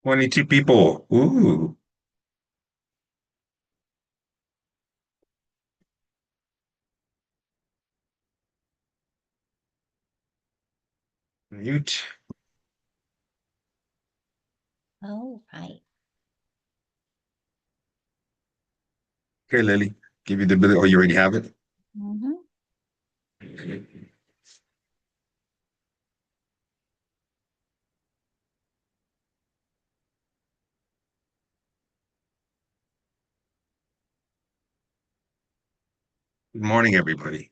22 people. Ooh, mute. Oh, right. Okay, Lily, give you the ability. Oh, you already have it? Mm-hmm. Good morning, everybody.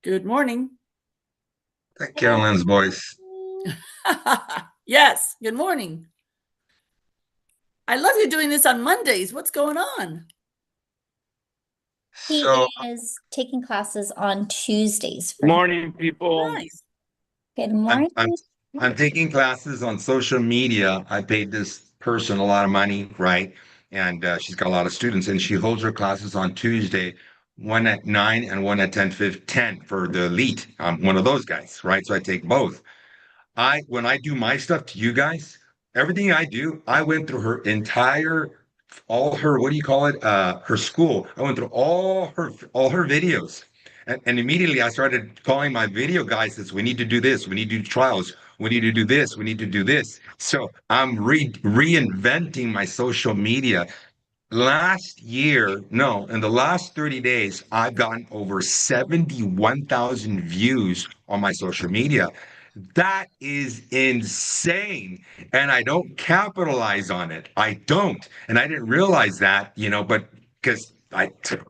Good morning. That Caroline's voice. Yes, good morning. I love you doing this on Mondays. What's going on? So, He is taking classes on Tuesdays for him. Morning, people. Nice. Good I'm, morning. I'm, I'm taking classes on social media. I paid this person a lot of money, right? And she's got a lot of students, and she holds her classes on Tuesday, one at 9 and one at 10 for the elite. I'm one of those guys, right? So I take both. When I do my stuff to you guys, everything I do, I went through her entire, all her, what do you call it? Her school. I went through all her videos. And immediately I started calling my video guys, says, we need to do this, we need to do trials, we need to do this, we need to do this. So I'm reinventing my social media. Last year, no, in the last 30 days, I've gotten over 71,000 views on my social media. That is insane. And I don't capitalize on it. I don't. And I didn't realize that, but because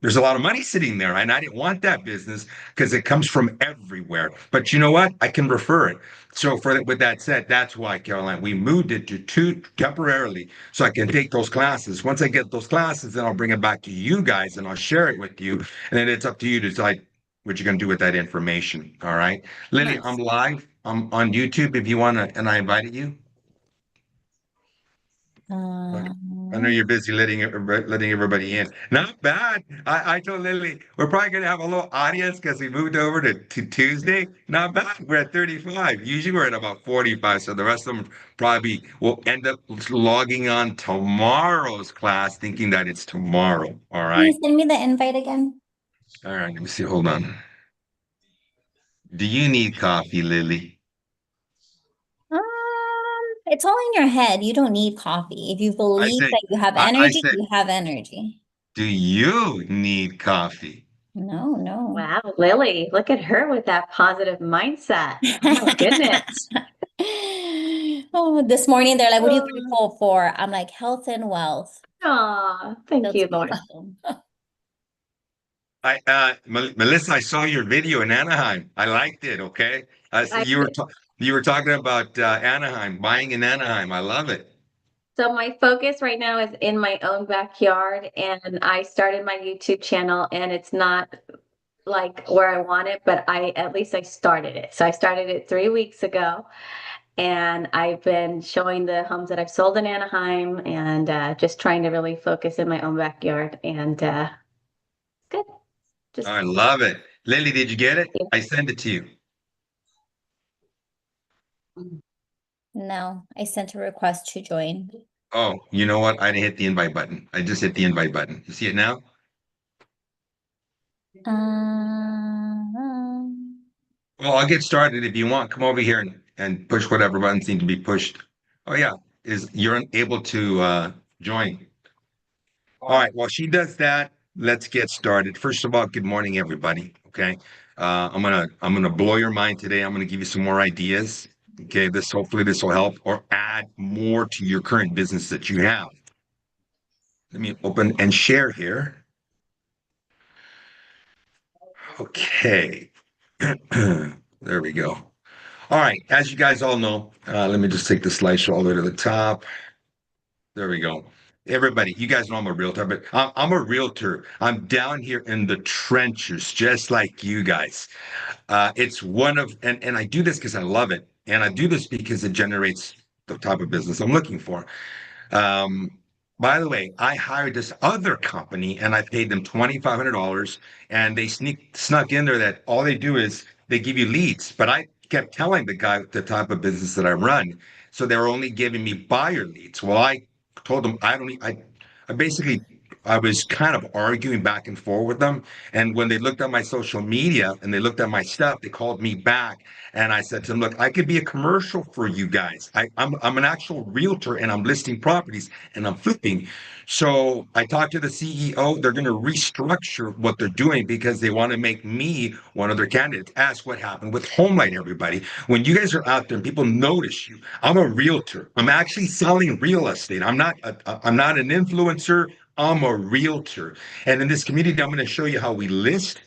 there's a lot of money sitting there and I didn't want that business because it comes from everywhere. But you know what? I can refer it. So with that said, that's why, Caroline, we moved it to two temporarily so I can take those classes. Once I get those classes, then I'll bring it back to you guys and I'll share it with you. And then it's up to you to decide what you're going to do with that information. All right. Lily, I'm Nice. live. I'm on YouTube if you want to, and I invited you. Okay. I know Um, you're busy letting everybody in. Not bad. I told Lily we're probably gonna have a little audience because we moved over to Tuesday. Not bad. We're at 35. Usually we're at about 45. So the rest of them probably will end up logging on tomorrow's class, thinking that it's tomorrow. All can you right. send me the invite again? All right. Let me see. Hold on. Do you need coffee, Lily? Um, it's all in your head. You don't need coffee. If you I believe said, that you have I energy, said, you have energy. do you need coffee? No, no. Wow, Lily, look at her with that positive mindset. Oh my goodness. Oh, this morning they're like, what are you Oh, grateful for? I'm like, health and wealth. thank That's you, Lord. beautiful. Melissa, I saw your video in Anaheim. I liked it. Okay, so I, you were talking about Anaheim, buying in Anaheim. I love it. so my focus right now is in my own backyard, and I started my YouTube channel, and it's not like where I want it, but at least I started it. So I started it 3 weeks ago, and I've been showing the homes that I've sold in Anaheim, and just trying to really focus in my own backyard, and good. Just I love it. Lily, did you get it? I sent it to you. No, I sent a request to join. Oh, you know what? I didn't hit the invite button. I just hit the invite button. You see it now? Um, Well, I'll get started if you want. Come over here and push whatever buttons need to be pushed. Oh yeah, is you're able to join. All right. While she does that, let's get started. First of all, good morning, everybody. Okay. I'm gonna blow your mind today. I'm gonna give you some more ideas. Okay. Hopefully this will help or add more to your current business that you have. Let me open and share here. Okay. There we go. All right. As you guys all know, let me just take the slideshow all the way to the top. There we go. Everybody, you guys know I'm a realtor, but I'm a realtor. I'm down here in the trenches, just like you guys. It's one of, and I do this because I love it. And I do this because it generates the type of business I'm looking for. Um, by the way, I hired this other company and I paid them $2,500 and they snuck in there that all they do is they give you leads. But kept telling the guy the type of business that I run. So they were only giving me buyer leads. Well, I told them I don't, I basically, I was kind of arguing back and forth with them. And when they looked at my social media and they looked at my stuff, they called me back. And I said to them, look, I could be a commercial for you guys. I'm an actual realtor and I'm listing properties and I'm flipping. So I talked to the CEO. They're going to restructure what they're doing because they want to make me one of their candidates. Ask what happened with HomeLight, everybody. When you guys are out there and people notice you, I'm a realtor. I'm actually selling real estate. I'm not an influencer. I'm a realtor. And in this community, I'm going to show you how we list,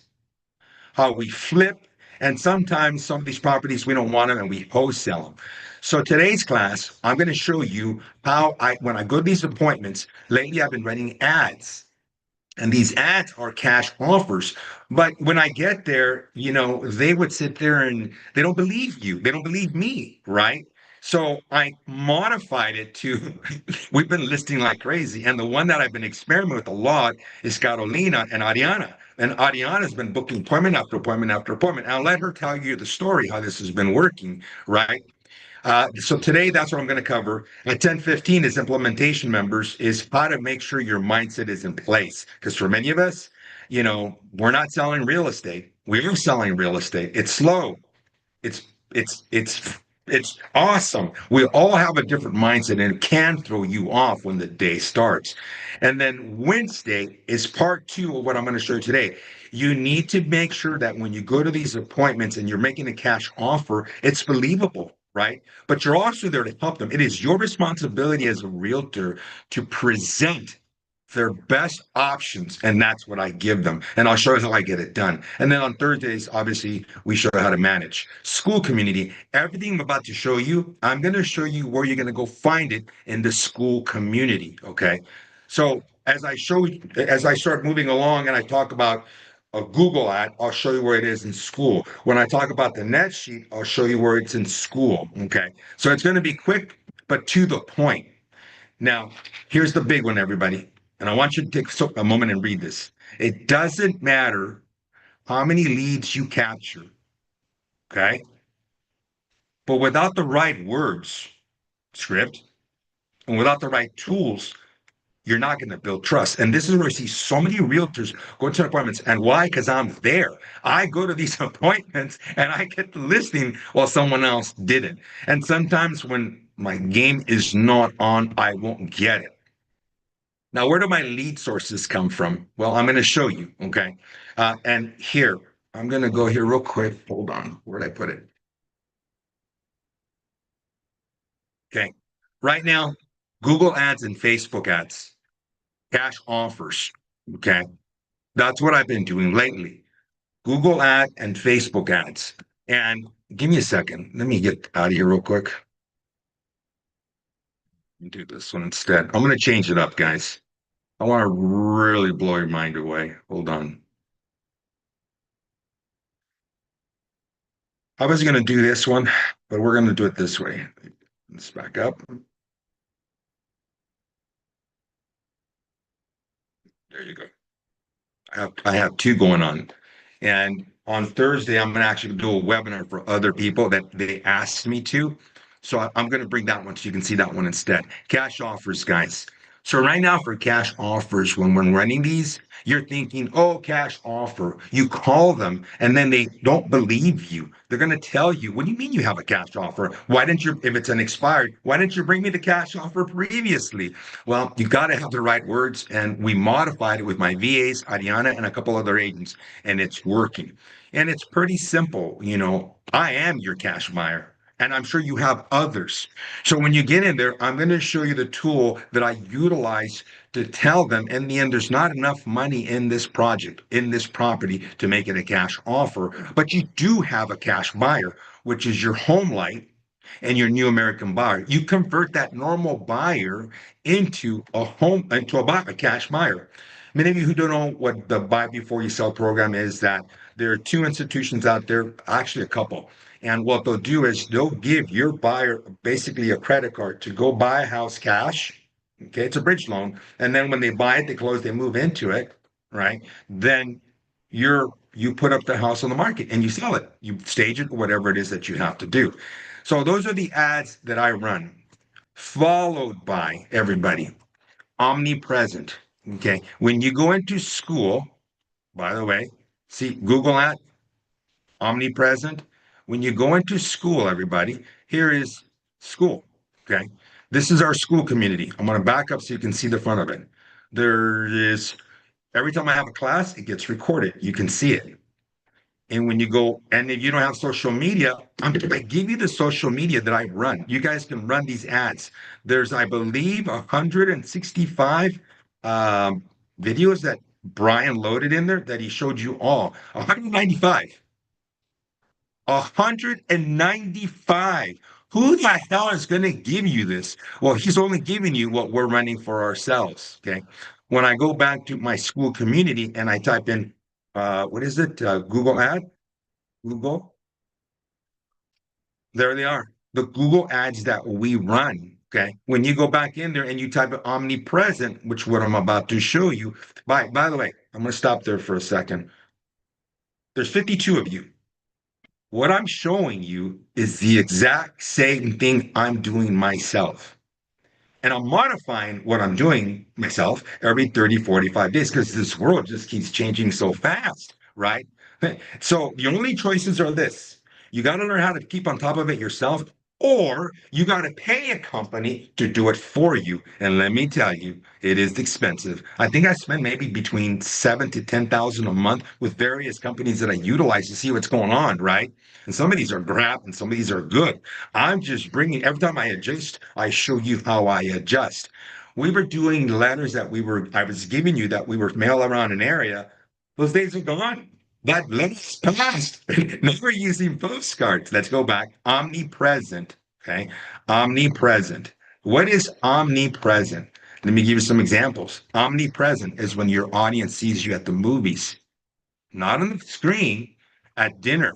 how we flip, and sometimes some of these properties we don't want them and we wholesale them. So today's class, I'm going to show you how when I go to these appointments, lately I've been running ads. And these ads are cash offers. But when I get there, they would sit there and they don't believe you. They don't believe me, right? So I modified it to, we've been listing like crazy. And the one that I've been experimenting with a lot is Carolina and Ariana. And Ariana's been booking appointment after appointment after appointment. I'll let her tell you the story, how this has been working, right? So today, that's what I'm going to cover. At 10:15 is implementation members, is how to make sure your mindset is in place. Because for many of us, we're not selling real estate. We are selling real estate. It's slow. It's it's it's it's awesome. We all have a different mindset and it can throw you off when the day starts. And then Wednesday is part two of what I'm going to show you today. You need to make sure that when you go to these appointments and you're making a cash offer, it's believable, right? But you're also there to help them. It is your responsibility as a realtor to present their best options, and that's what I give them. And I'll show you how I get it done. And then on Thursdays, obviously, we show you how to manage. School community, everything I'm about to show you, I'm going to show you where you're going to go find it in the school community, okay? So as I start moving along and I talk about a Google ad, I'll show you where it is in school. When I talk about the net sheet, I'll show you where it's in school, okay? So it's going to be quick, but to the point. Now, here's the big one, everybody. And I want you to take a moment and read this. It doesn't matter how many leads you capture, okay? But without the right words, script, and without the right tools, you're not going to build trust. And this is where I see so many realtors go to appointments. And why? Because I'm there. I go to these appointments and I get the listing while someone else didn't. And sometimes when my game is not on, I won't get it. Now, where do my lead sources come from? Well, I'm going to show you, okay? And here, I'm going to go here real quick. Hold on. Where did I put it? Okay. Right now, Google ads and Facebook ads, cash offers, okay? That's what I've been doing lately. Google ad and Facebook ads. And give me a second. Let me get out of here real quick. Do this one instead. I'm going to change it up, guys. I want to really blow your mind away. Hold on. I was going to do this one, but we're going to do it this way. Let's back up. There you go. I have two going on. And on Thursday, I'm going to actually do a webinar for other people that they asked me to. So I'm going to bring that one so you can see that one instead. Cash offers, guys. So right now for cash offers, when we're running these, you're thinking, oh, cash offer. You call them and then they don't believe you. They're going to tell you, what do you mean you have a cash offer? Why didn't you, if it's an expired, why didn't you bring me the cash offer previously? Well, you got to have the right words. And we modified it with my VAs, Ariana, and a couple other agents, and it's working. And it's pretty simple. I am your cash buyer. And I'm sure you have others. So when you get in there, I'm going to show you the tool that I utilize to tell them in the end, there's not enough money in this project, in this property to make it a cash offer, but you do have a cash buyer, which is your home light and your new American buyer. You convert that normal buyer into a cash buyer. Many of you who don't know what the buy before you sell program is, that there are two institutions out there, actually a couple. And what they'll do is they'll give your buyer basically a credit card to go buy a house cash. Okay, it's a bridge loan. And then when they buy it, they close, they move into it, right? Then you're you put up the house on the market and you sell it. You stage it, whatever it is that you have to do. So those are the ads that I run, followed by everybody omnipresent. Okay. When you go into school, by the way, see Google that omnipresent. When you go into school, everybody, here is school. Okay. This is our school community. I'm going to back up so you can see the front of it. There is, every time I have a class, it gets recorded. You can see it. And when you go, and if you don't have social media, I give you the social media that I run. You guys can run these ads. There's, I believe, 165 videos that Brian loaded in there that he showed you all. 195. 195. Who the hell is going to give you this? Well, he's only giving you what we're running for ourselves. Okay. When I go back to my school community and I type in, what is it? Google ad, Google. There they are. The Google ads that we run. Okay. When you go back in there and you type in omnipresent, which what I'm about to show you. By the way, I'm going to stop there for a second. There's 52 of you. What I'm showing you is the exact same thing I'm doing myself. And I'm modifying what I'm doing myself every 30, 45 days because this world just keeps changing so fast, right? So the only choices are this. You got to learn how to keep on top of it yourself, or you got to pay a company to do it for you. And let me tell you, it is expensive. I think I spend maybe between 7 to 10,000 a month with various companies that I utilize to see what's going on, right? And some of these are crap and some of these are good. I'm just bringing, every time I adjust, I show you how I adjust. We were doing letters that I was giving you that we were mail around an area. Those days are gone. That let's passed. Now we're using postcards. Let's go back. Omnipresent. Okay. Omnipresent. What is omnipresent? Let me give you some examples. Omnipresent is when your audience sees you at the movies, not on the screen, at dinner.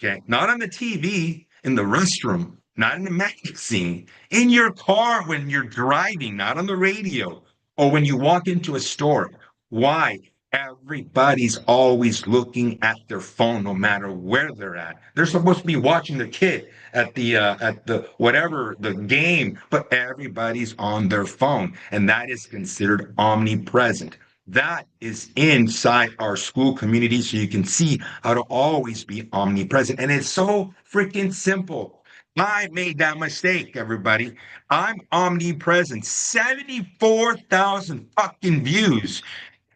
Okay. Not on the TV, in the restroom, not in the magazine, in your car when you're driving, not on the radio, or when you walk into a store. Why? Everybody's always looking at their phone, no matter where they're at. They're supposed to be watching the kid at the whatever the game, but everybody's on their phone, and that is considered omnipresent. That is inside our school community, so you can see how to always be omnipresent. And it's so freaking simple. I made that mistake, everybody. I'm omnipresent. 74,000 fucking views.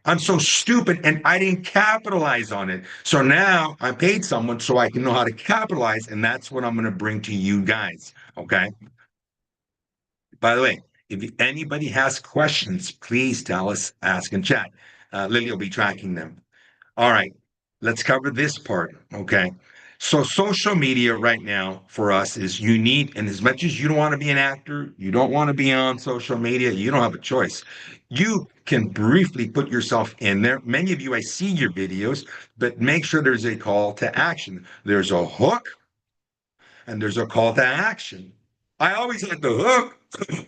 I'm so stupid and I didn't capitalize on it. So now I paid someone so I can know how to capitalize. And that's what I'm going to bring to you guys. Okay. By the way, if anybody has questions, please tell us, ask in chat. Lily will be tracking them. All right, let's cover this part. Okay. So social media right now for us is you need, and as much as you don't want to be an actor, you don't want to be on social media, you don't have a choice. You can briefly put yourself in there. Many of you, I see your videos, but make sure there's a call to action. There's a hook and there's a call to action. I always had the hook,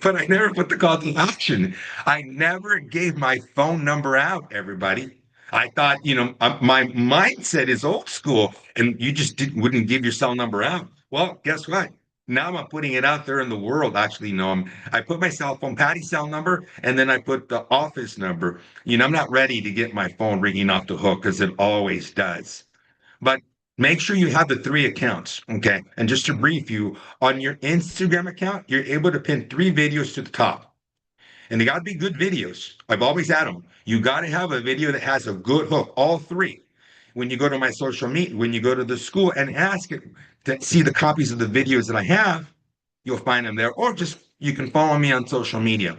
but I never put the call to action. I never gave my phone number out, everybody. I thought, my mindset is old school, and you just wouldn't give your cell number out. Well, guess what? Now I'm putting it out there in the world. Actually, no, I put my cell phone, Patty's cell number, and then I put the office number. I'm not ready to get my phone ringing off the hook because it always does. But make sure you have the three accounts. Okay. And just to brief you, on your Instagram account, you're able to pin 3 videos to the top. And they got to be good videos. I've always had them. You got to have a video that has a good hook, all 3. When you go to my social media, when you go to the school and ask it to see the copies of the videos that I have, you'll find them there. Or just you can follow me on social media.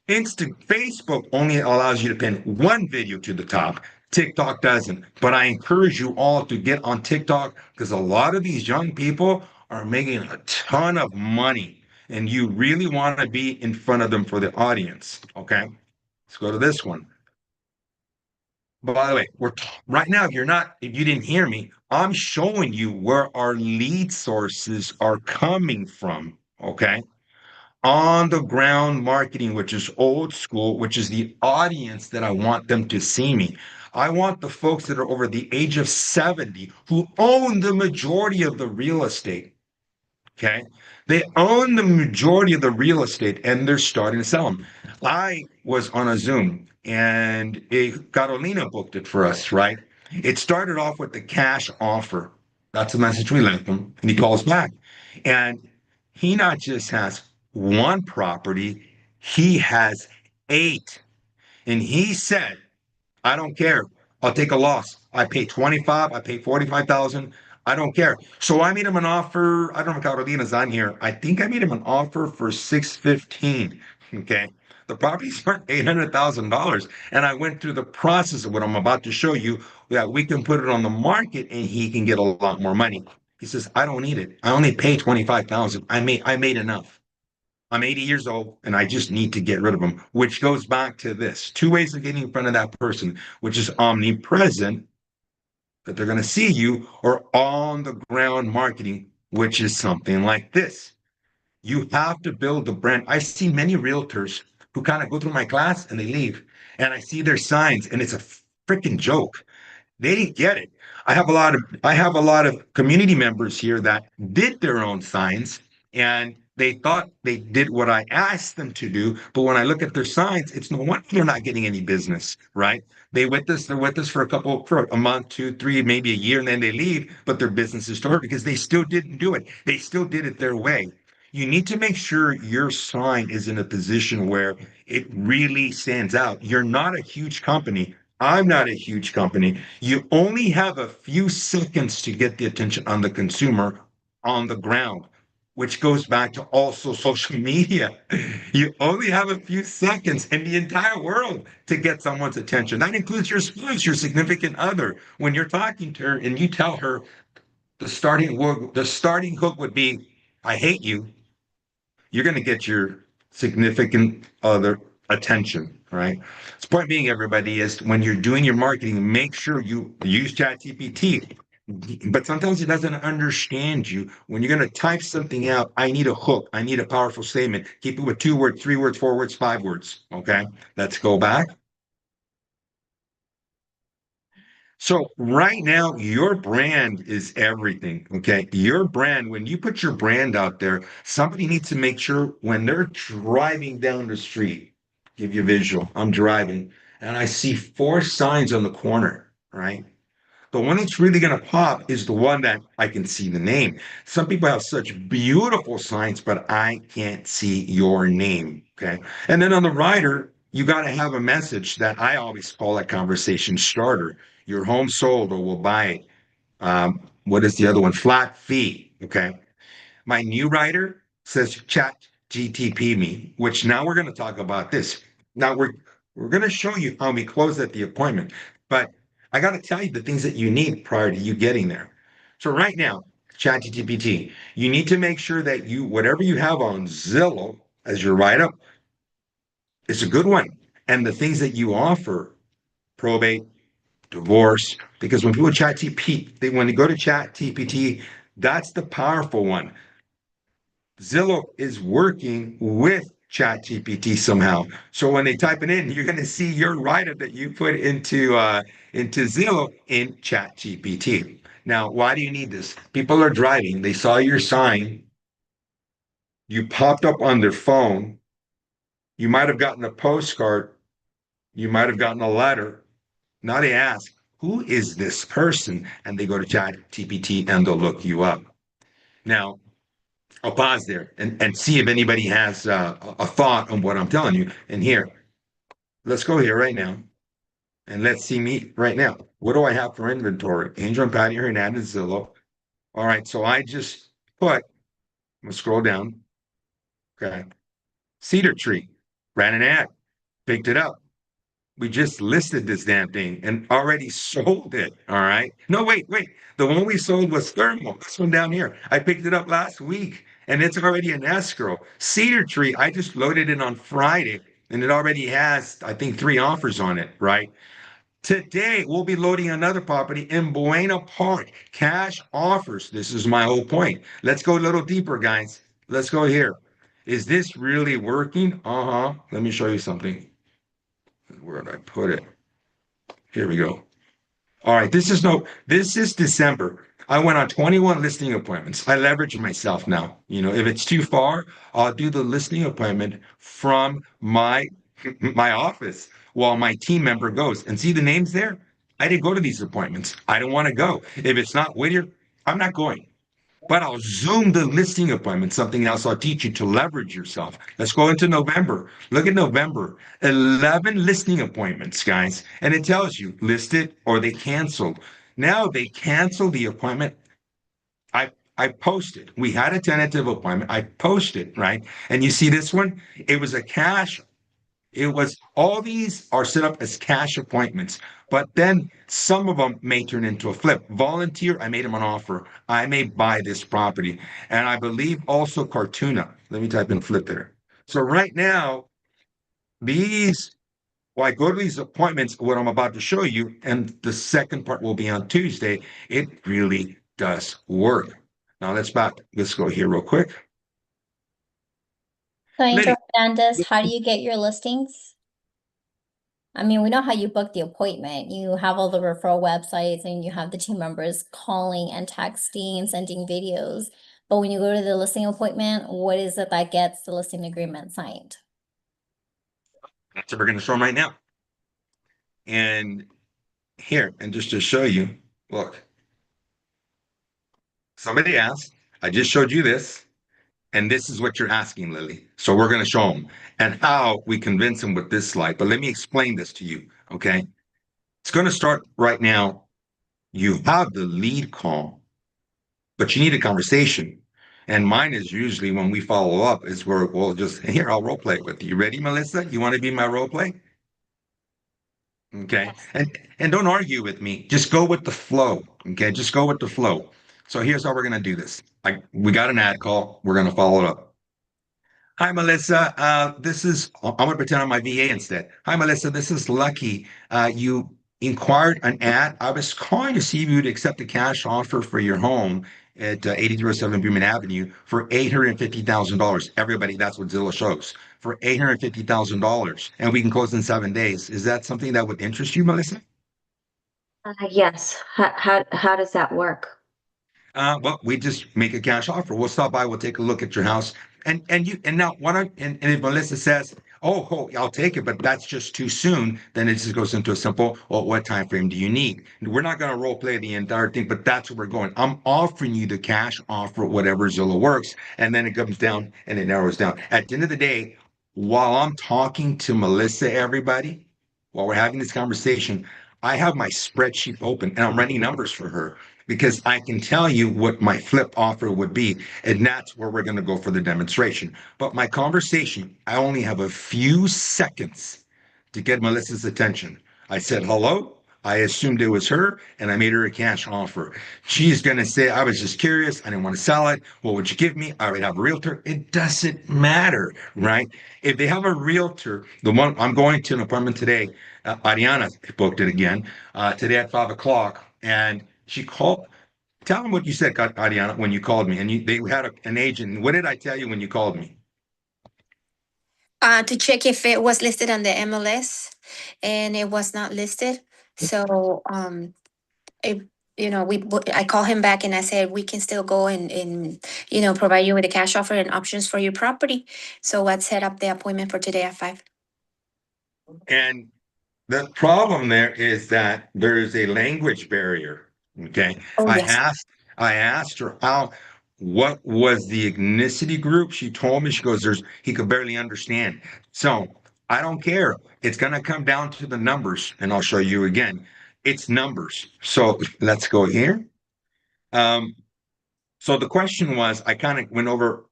Facebook only allows you to pin 1 video to the top. TikTok doesn't. But I encourage you all to get on TikTok because a lot of these young people are making a ton of money and you really want to be in front of them for the audience. Okay. Let's go to this one. By the way, right now, if you didn't hear me, I'm showing you where our lead sources are coming from. Okay. On the ground marketing, which is old school, which is the audience that I want them to see me. I want the folks that are over the age of 70 who own the majority of the real estate. Okay. They own the majority of the real estate and they're starting to sell them. I was on a Zoom and Carolina booked it for us, right? It started off with the cash offer. That's the message we left him. And he calls back. And he not just has one property, he has eight. And he said, I don't care. I'll take a loss. I pay 25, I pay 45,000. I don't care. So I made him an offer. I don't know if Carolina's on here. I think I made him an offer for 615. Okay. The property's worth $800,000. And I went through the process of what I'm about to show you that we can put it on the market and he can get a lot more money. He says, I don't need it. I only pay 25,000. I made enough. I'm 80 years old and I just need to get rid of them, which goes back to this two ways of getting in front of that person, which is omnipresent, that they're going to see you, or on the ground marketing, which is something like this. You have to build the brand. I see many realtors who kind of go through my class and they leave, and I see their signs and it's a freaking joke. They didn't get it. I have a lot of community members here that did their own signs and they thought they did what I asked them to do. But when I look at their signs, it's no wonder they're not getting any business, right? They're with us for a month, two, three, maybe a year, and then they leave, but their business is started because they still didn't do it. They still did it their way. You need to make sure your sign is in a position where it really stands out. You're not a huge company. I'm not a huge company. You only have a few seconds to get the attention on the consumer on the ground, which goes back to also social media. You only have a few seconds in the entire world to get someone's attention. That includes your spouse, your significant other. When you're talking to her and you tell her the starting hook would be, I hate you, you're going to get your significant other attention, right? The point being, everybody, is when you're doing your marketing, make sure you use ChatGPT. But sometimes it doesn't understand you. When you're going to type something out, I need a hook. I need a powerful statement. Keep it with 2 words, 3 words, 4 words, 5 words. Okay. Let's go back. So right now, your brand is everything. Okay. Your brand, when you put your brand out there, somebody needs to make sure when they're driving down the street, give you a visual. I'm driving and I see four signs on the corner, right? The one that's really going to pop is the one that I can see the name. Some people have such beautiful signs, but I can't see your name. Okay. And then on the rider, you got to have a message that I always call a conversation starter. Your home sold or we'll buy it. What is the other one? Flat fee. Okay. My new writer says chat GTP me, which now we're going to talk about this. Now we're going to show you how we close at the appointment, but I got to tell you the things that you need prior to you getting there. So right now, chat GTP, you need to make sure that you whatever you have on Zillow as your write up is a good one, and the things that you offer, probate, divorce, because when people chat TP, when they go to chat TPT, that's the powerful one. Zillow is working with ChatGPT somehow. So when they type it in, you're going to see your write-up that you put into Zillow in ChatGPT. Now, why do you need this? People are driving. They saw your sign. You popped up on their phone. You might have gotten a postcard. You might have gotten a letter. Now they ask, who is this person? And they go to ChatGPT and they'll look you up. Now, I'll pause there and see if anybody has a thought on what I'm telling you. And here, let's go here right now. And let's see me right now. What do I have for inventory? Angel and Patty Hernandez Zillow. All right, so I just put, I'm gonna scroll down. Okay. Cedar Tree, ran an ad, picked it up. We just listed this damn thing and already sold it. All right. No, wait. The one we sold was thermal. This one down here. I picked it up last week and it's already in escrow. Cedar Tree, I just loaded it on Friday and it already has, I think, 3 offers on it. Right. Today, we'll be loading another property in Buena Park. Cash offers. This is my whole point. Let's go a little deeper, guys. Let's go here. Is this really working? Uh-huh. Let me show you something. Where did I put it? Here we go. All right, this is December. I went on 21 listing appointments. I leverage myself now. If it's too far, I'll do the listing appointment from my office while my team member goes. And see the names there? I didn't go to these appointments. I don't want to go. If it's not Whittier, I'm not going. But I'll Zoom the listing appointment, something else I'll teach you to leverage yourself. Let's go into November. Look at November. 11 listing appointments, guys. And it tells you listed or they canceled. Now they cancel the appointment. I posted. We had a tentative appointment. I posted, right? And you see this one? It was a cash it was all these are set up as cash appointments, but then some of them may turn into a flip. Volunteer, I made him an offer. I may buy this property. And I believe also Cartuna. Let me type in flip there. So right now, these, I go to these appointments, what I'm about to show you, and the second part will be on Tuesday. It really does work. Now let's go here real quick. So Angel Lady, Hernandez, how do you get your listings? I mean, we know how you book the appointment. You have all the referral websites and you have the team members calling and texting, sending videos. But when you go to the listing appointment, what is it that gets the listing agreement signed? that's what we're going to show them right now. And here, and just to show you, look, somebody asked, I just showed you this, and this is what you're asking, Lily. So we're going to show them and how we convince them with this slide. But let me explain this to you, okay? It's going to start right now. You have the lead call, but you need a conversation. And mine is usually when we follow up is where we'll just, here, I'll role play it with you. Ready, Melissa? You want to be my role play? Okay. And don't argue with me. Just go with the flow. Okay. Just go with the flow. So here's how we're gonna do this. We got an ad call. We're gonna follow it up. Hi, Melissa. I'm gonna pretend I'm my VA instead. Hi, Melissa. This is Lucky. You inquired an ad. I was calling to see if you would accept a cash offer for your home at 8307 Beeman Avenue for $850,000. Everybody, that's what Zillow shows for $850,000, and we can close in 7 days. Is that something that would interest you, Melissa? Yes. How does that work? Well, we just make a cash offer. We'll stop by. We'll take a look at your house, and now and if Melissa says, "Oh, I'll take it," but that's just too soon, then it just goes into a simple, "Well, what time frame do you need?" We're not going to role play the entire thing, but that's where we're going. I'm offering you the cash offer, whatever Zillow works, and then it comes down and it narrows down. At the end of the day, while I'm talking to Melissa, everybody, while we're having this conversation, I have my spreadsheet open and I'm running numbers for her because I can tell you what my flip offer would be. And that's where we're going to go for the demonstration. But my conversation, I only have a few seconds to get Melissa's attention. I said hello. I assumed it was her and I made her a cash offer. She's going to say, I was just curious. I didn't want to sell it. What would you give me? I would have a realtor. It doesn't matter, right? If they have a realtor, the one I'm going to an appointment today, Ariana booked it again today at 5 o'clock. And she called. Tell them what you said, Ariana, when you called me. And they had an agent. What did I tell you when you called me? To check if it was listed on the MLS, and it was not listed. So, it, I call him back and I said, we can still go and provide you with a cash offer and options for your property. So let's set up the appointment for today at 5. And the problem there is that there is a language barrier. Okay. Oh, I yes. asked her what was the ethnicity group. She told me, she goes, he could barely understand. So I don't care. It's going to come down to the numbers, and I'll show you again. It's numbers. So let's go here. So the question was, I kind of went over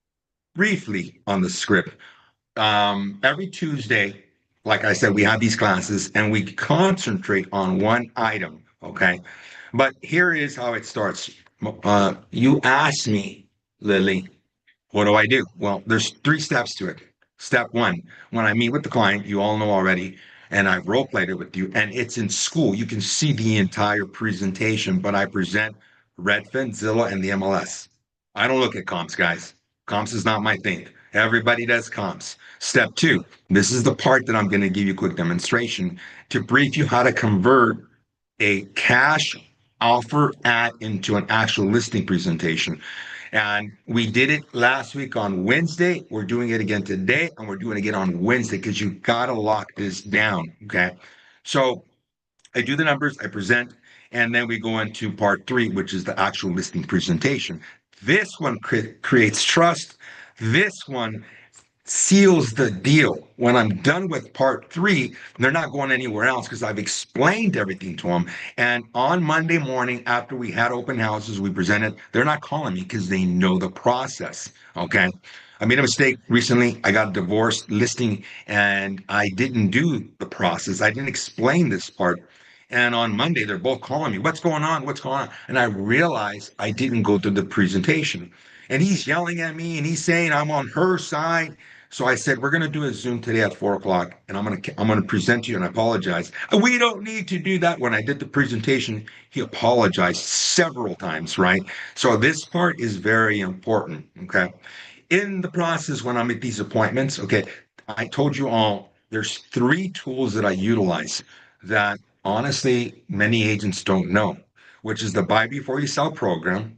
briefly on the script. Every Tuesday, like I said, we have these classes and we concentrate on one item. Okay. But here is how it starts. You asked me, Lily, what do I do? Well, there's 3 steps to it. Step one, when I meet with the client, you all know already, and I've role played it with you, and it's in school. You can see the entire presentation, but I present Redfin, Zillow, and the MLS. I don't look at comps, guys. Comps is not my thing. Everybody does comps. Step two, this is the part that I'm going to give you a quick demonstration to brief you how to convert a cash offer ad into an actual listing presentation. And we did it last week on Wednesday. We're doing it again today, and we're doing it again on Wednesday because you got to lock this down. Okay. So I do the numbers, I present, and then we go into part three, which is the actual listing presentation. This one creates trust. This one seals the deal. When I'm done with part three, they're not going anywhere else because I've explained everything to them. And on Monday morning, after we had open houses, we presented, they're not calling me because they know the process. Okay. I made a mistake recently. I got a divorce listing and I didn't do the process. I didn't explain this part. And on Monday, they're both calling me, what's going on? What's going on? And I realized I didn't go through the presentation. And he's yelling at me and he's saying I'm on her side. So I said, we're going to do a Zoom today at 4 o'clock, and I'm going to present to you and I apologize. We don't need to do that. When I did the presentation, he apologized several times, right? So this part is very important. Okay. In the process, when I'm at these appointments, okay, I told you all there's three tools that I utilize that honestly many agents don't know, which is the buy before you sell program,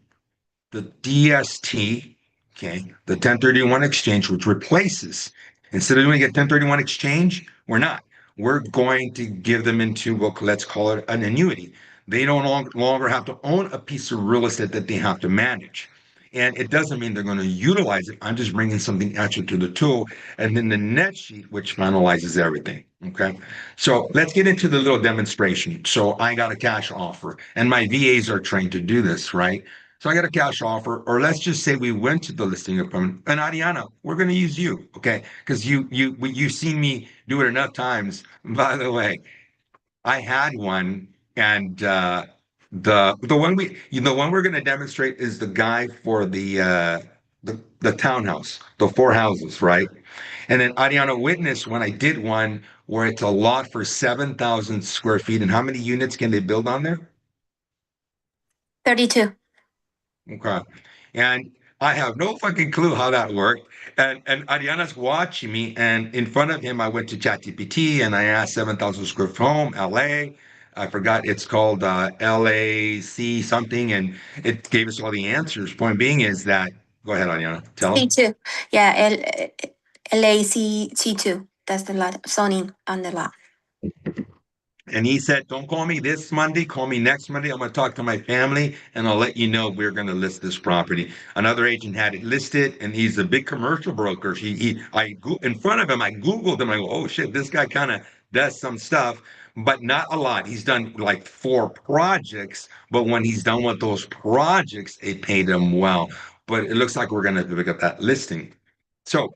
the DST, okay, the 1031 exchange, which replaces, instead of doing a 1031 exchange, we're not. We're going to give them into, well, let's call it an annuity. They don't longer have to own a piece of real estate that they have to manage. And it doesn't mean they're going to utilize it. I'm just bringing something extra to the tool. And then the net sheet, which finalizes everything. Okay. So let's get into the little demonstration. So I got a cash offer, and my VAs are trained to do this, right? So I got a cash offer, or let's just say we went to the listing appointment. And Ariana, we're going to use you, okay? Because you've seen me do it enough times. By the way, I had one, and the one we're going to demonstrate is the guy for the townhouse, the four houses, right? And then Ariana witnessed when I did one where it's a lot for 7,000 square feet, and how many units can they build on there? 32. Okay. And I have no fucking clue how that worked. And Ariana's watching me, and in front of him, I went to ChatGPT and I asked 7,000 square foot home, LA. I forgot it's called LAC something, and it gave us all the answers. Point being is that, go ahead, Ariana, tell him. C2. Yeah, LAC C2. That's the lot zoning on the lot. And he said, don't call me this Monday, call me next Monday. I'm going to talk to my family and I'll let you know we're going to list this property. Another agent had it listed and he's a big commercial broker. In front of him, I Googled him. I go, oh shit, this guy kind of does some stuff, but not a lot. He's done like 4 projects, but when he's done with those projects, it paid him well. But it looks like we're going to pick up that listing. So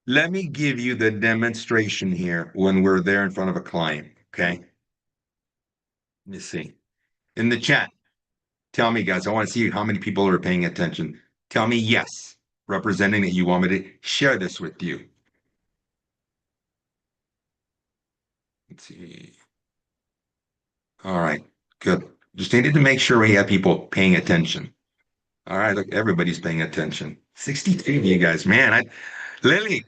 let me give you the demonstration here when we're there in front of a client. Okay. Let me see. In the chat, tell me, guys, I want to see how many people are paying attention. Tell me yes, representing that you want me to share this with you. Let's see. All right, good. Just needed to make sure we have people paying attention. All right, look, everybody's paying attention. 62 of you guys, man. Lily,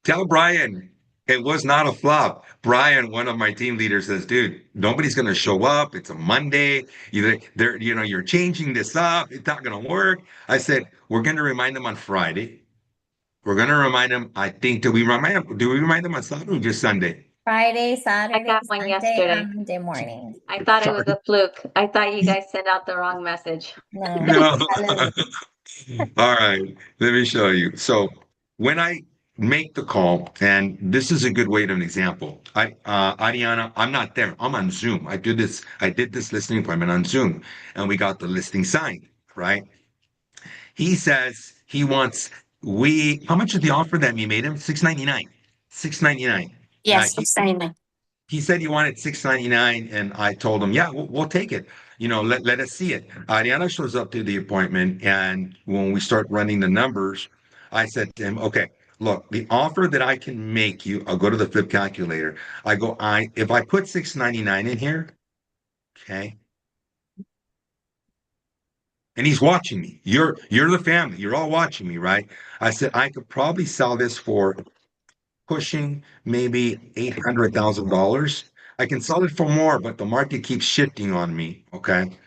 tell Brian it was not a flop. Brian, one of my team leaders, says, "Dude, nobody's going to show up. It's a Monday. You're changing this up. It's not going to work." I said, "We're going to remind them on Friday. We're going to remind them. I think do we remind them? Do we remind them on Saturday or just Sunday?" Friday, Saturday, got one Sunday, yesterday. and Monday morning. I thought it was a fluke. I thought you guys sent out the wrong message. No, No. Lily. All right, let me show you. So when I make the call, and this is a good way to an example. Ariana, I'm not there. I'm on Zoom. I did this listing appointment on Zoom, and we got the listing signed, right? He says he wants how much is the offer that we made him? 699. 699. Yes, 699. He said he wanted 699, and I told him, yeah, we'll take it. Let us see it. Ariana shows up to the appointment, and when we start running the numbers, I said to him, okay, look, the offer that I can make you, I'll go to the flip calculator. If I put 699 in here, okay, and he's watching me. You're the family. You're all watching me, right? I said I could probably sell this for pushing maybe $800,000. I can sell it for more, but the market keeps shifting on me. Okay.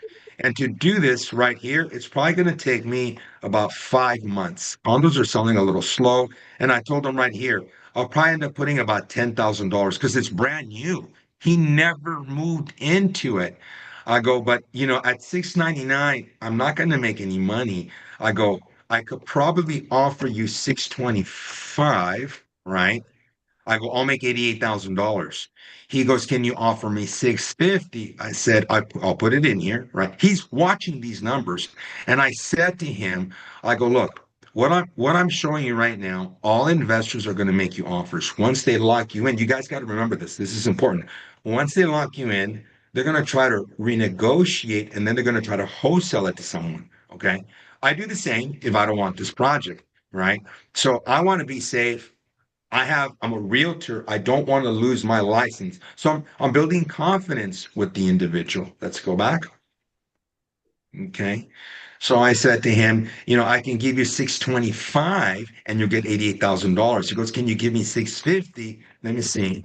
And to do this right here, it's probably going to take me about 5 months. Condos are selling a little slow. And I told him right here, I'll probably end up putting about $10,000 because it's brand new. He never moved into it. I go, but at 699, I'm not going to make any money. I go, I could probably offer you 625, right? I go, I'll make $88,000. He goes, can you offer me 650? I said, I'll put it in here, right? He's watching these numbers. And I said to him, I go, look, what I'm showing you right now, all investors are going to make you offers. Once they lock you in, you guys got to remember this. This is important. Once they lock you in, they're going to try to renegotiate and then they're going to try to wholesale it to someone. Okay. I do the same if I don't want this project, right? So I want to be safe. I'm a realtor. I don't want to lose my license. So I'm building confidence with the individual. Let's go back. Okay. So I said to him, I can give you 625 and you'll get $88,000. He goes, can you give me 650? Let me see.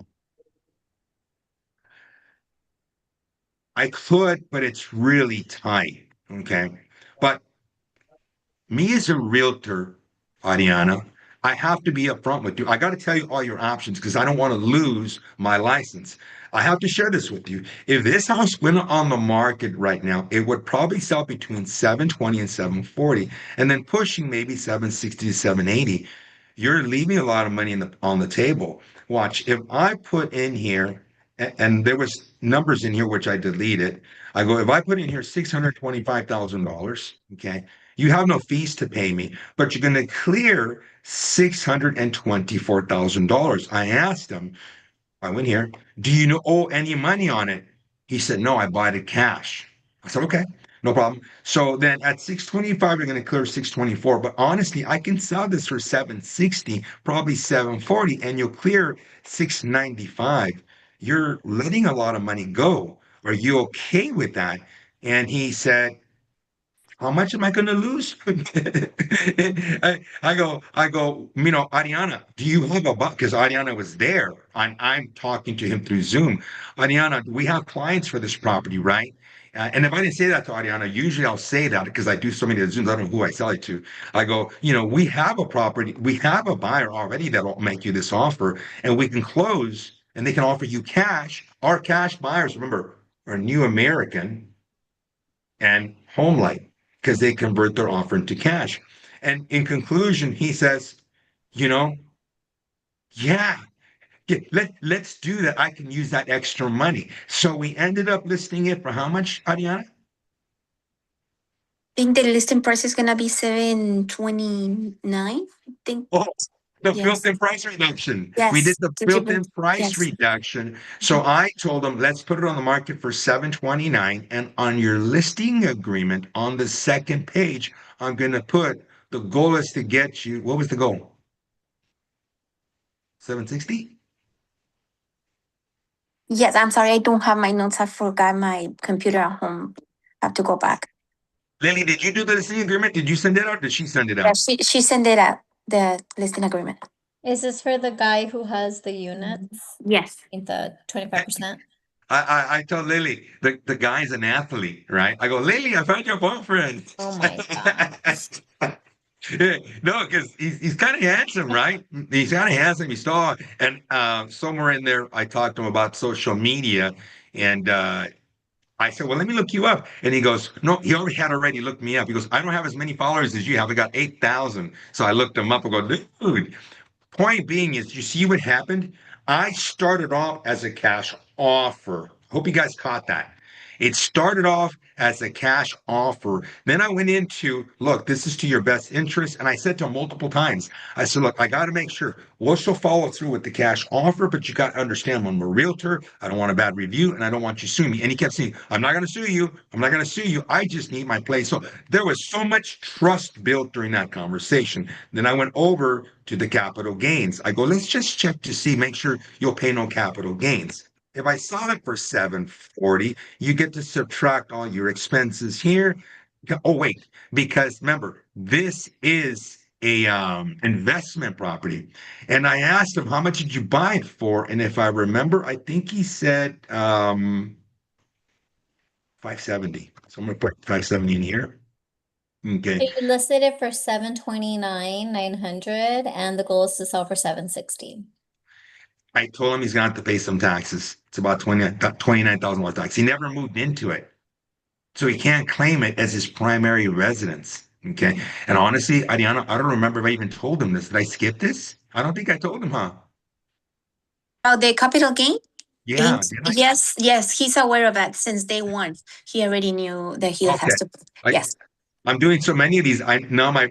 I could, but it's really tight. Okay. But me as a realtor, Ariana, I have to be upfront with you. I got to tell you all your options because I don't want to lose my license. I have to share this with you. If this house went on the market right now, it would probably sell between 720 and 740, and then pushing maybe 760 to 780. You're leaving a lot of money on the table. Watch, if I put in here, and there was numbers in here which I deleted. I go, if I put in here $625,000, okay, you have no fees to pay me, but you're going to clear $624,000. I asked him, I went here, do you owe any money on it? He said, no, I bought it cash. I said, okay, no problem. So then at 625, you're going to clear 624. But honestly, I can sell this for 760, probably 740, and you'll clear 695. You're letting a lot of money go. Are you okay with that? And he said, how much am I going to lose? I go, Ariana, do you have a buck? Because Ariana was there. I'm talking to him through Zoom. Ariana, we have clients for this property, right? And if I didn't say that to Ariana, usually I'll say that because I do so many Zooms. I don't know who I sell it to. I go, we have a property, we have a buyer already that will make you this offer, and we can close, and they can offer you cash. Our cash buyers, remember, are New American and Homelight because they convert their offer into cash. And in conclusion, he says, you know, yeah, let's do that. I can use that extra money. So we ended up listing it for how much, Ariana? I think the listing price is gonna be 729. I think. Oh, the Yes. built-in price reduction. Yes. We did the Did you built-in price yes. reduction. So I told them, let's put it on the market for 729. And on your listing agreement on the second page, I'm going to put the goal is to get you. What was the goal? 760? Yes, I'm sorry, I don't have my notes. I forgot my computer at home. I have to go back. Lily, did you do the listing agreement? Did you send it out? Did she send it Yeah, out? she sent it out, the listing agreement. Is this for the guy who has the units? Yes. I think the 25%. I told Lily, the guy's an athlete, right? I go, Lily, I found your boyfriend. Oh my God. Yeah, no, because he's kind of handsome, right? He's kind of handsome. He's tall, and somewhere in there, I talked to him about social media, and I said, "Well, let me look you up." And he goes, "No, he already looked me up." He goes, "I don't have as many followers as you have. I got 8,000." So I looked him up. I go, "Dude." Point being is, you see what happened? I started off as a cash offer. Hope you guys caught that. It started off as a cash offer. Then I went into, look, this is to your best interest. And I said to him multiple times, I said, look, I got to make sure we'll still follow through with the cash offer, but you got to understand when I'm a realtor, I don't want a bad review and I don't want you suing me. And he kept saying, I'm not going to sue you. I'm not going to sue you. I just need my place. So there was so much trust built during that conversation. Then I went over to the capital gains. I go, let's just check to see, make sure you'll pay no capital gains. If I sell it for 740, you get to subtract all your expenses here. Oh, wait, because remember, this is a investment property. And I asked him, how much did you buy it for? And if I remember, I think he said 570. So I'm gonna put 570 in here. So Okay. you listed it for 729,900 and the goal is to sell for 760. I told him he's gonna have to pay some taxes. It's about $29,000 tax. He never moved into it. So he can't claim it as his primary residence. Okay. And honestly, Ariana, I don't remember if I even told him this. Did I skip this? I don't think I told him, huh? Oh, the capital gain? Yeah, did I? Yes, yes, he's aware of that since day one. He already knew that he Okay. has to, I, yes. I'm doing so many of these. I now my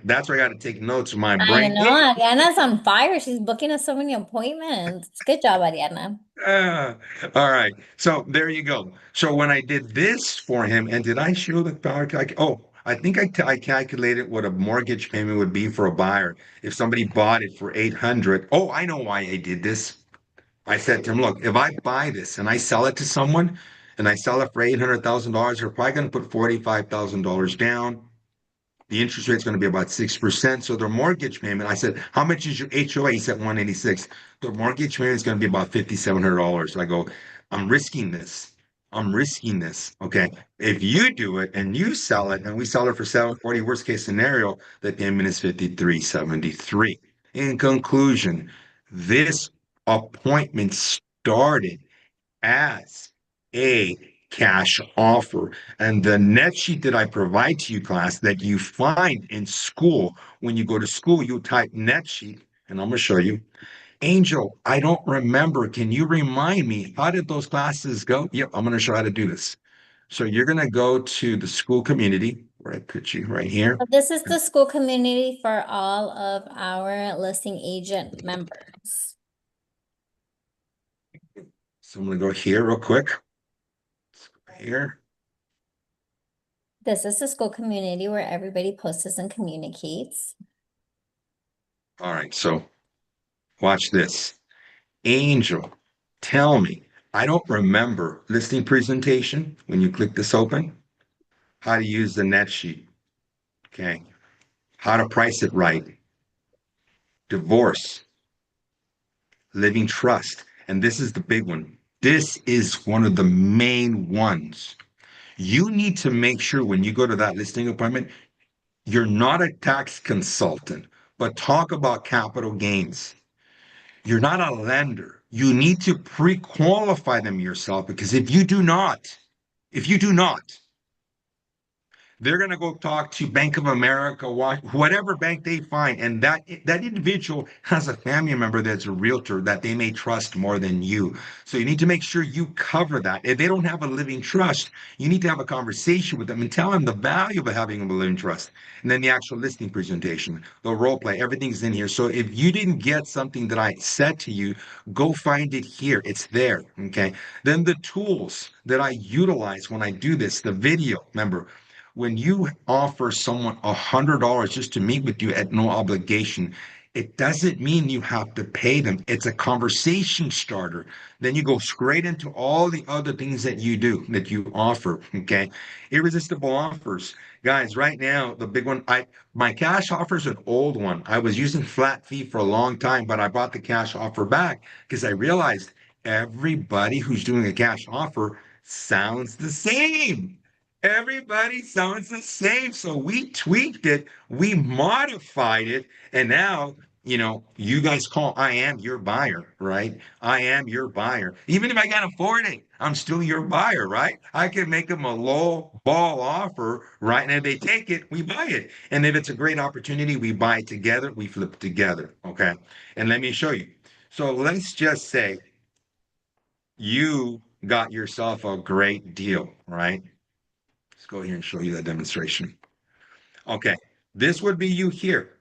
that's where I got to take notes. My I brain. know, Ariana's on fire. She's booking us so many appointments. Good job, Ariana. Ah, all right. So there you go. So when I did this for him, and did I show the power calc? Oh, I think I calculated what a mortgage payment would be for a buyer if somebody bought it for 800. Oh, I know why I did this. I said to him, look, if I buy this and I sell it to someone and I sell it for $800,000, they're probably going to put $45,000 down. The interest rate's going to be about 6%. So their mortgage payment, I said, how much is your HOA? He said 186. Their mortgage payment is going to be about $5,700. I go, I'm risking this. I'm risking this. Okay. If you do it and you sell it and we sell it for 740, worst case scenario, the payment is 5373. In conclusion, this appointment started as a cash offer. And the net sheet that I provide to you, class, that you find in school, when you go to school, you type net sheet, and I'm going to show you. Angel, I don't remember. Can you remind me? How did those classes go? Yep, I'm going to show how to do this. So you're going to go to the school community, where I put you right here. So this is the school community for all of our listing agent members. So I'm going to go here real quick. Let's go here. This is the school community where everybody posts and communicates. All right. So watch this. Angel, tell me, I don't remember listing presentation when you click this open, how to use the net sheet. Okay. How to price it right. Divorce, living trust. And this is the big one. This is one of the main ones. You need to make sure when you go to that listing appointment, you're not a tax consultant, but talk about capital gains. You're not a lender. You need to pre-qualify them yourself because if you do not, they're going to go talk to Bank of America, whatever bank they find, and that individual has a family member that's a realtor that they may trust more than you. So you need to make sure you cover that. If they don't have a living trust, you need to have a conversation with them and tell them the value of having a living trust. And then the actual listing presentation, the role play, everything's in here. So if you didn't get something that I said to you, go find it here. It's there. Okay. Then the tools that I utilize when I do this, the video, remember, when you offer someone $100 just to meet with you at no obligation, it doesn't mean you have to pay them. It's a conversation starter. Then you go straight into all the other things that you do, that you offer. Okay. Irresistible offers. Guys, right now, the big one, my cash offer is an old one. I was using flat fee for a long time, but I bought the cash offer back because I realized everybody who's doing a cash offer sounds the same. Everybody sounds the same. So we tweaked it, we modified it, and now, you guys call I am your buyer, right? I am your buyer. Even if I can't afford it, I'm still your buyer, right? I can make them a low ball offer, right? And if they take it, we buy it. And if it's a great opportunity, we buy it together, we flip it together. Okay. And let me show you. So let's just say you got yourself a great deal, right? Let's go here and show you that demonstration. Okay, this would be you here.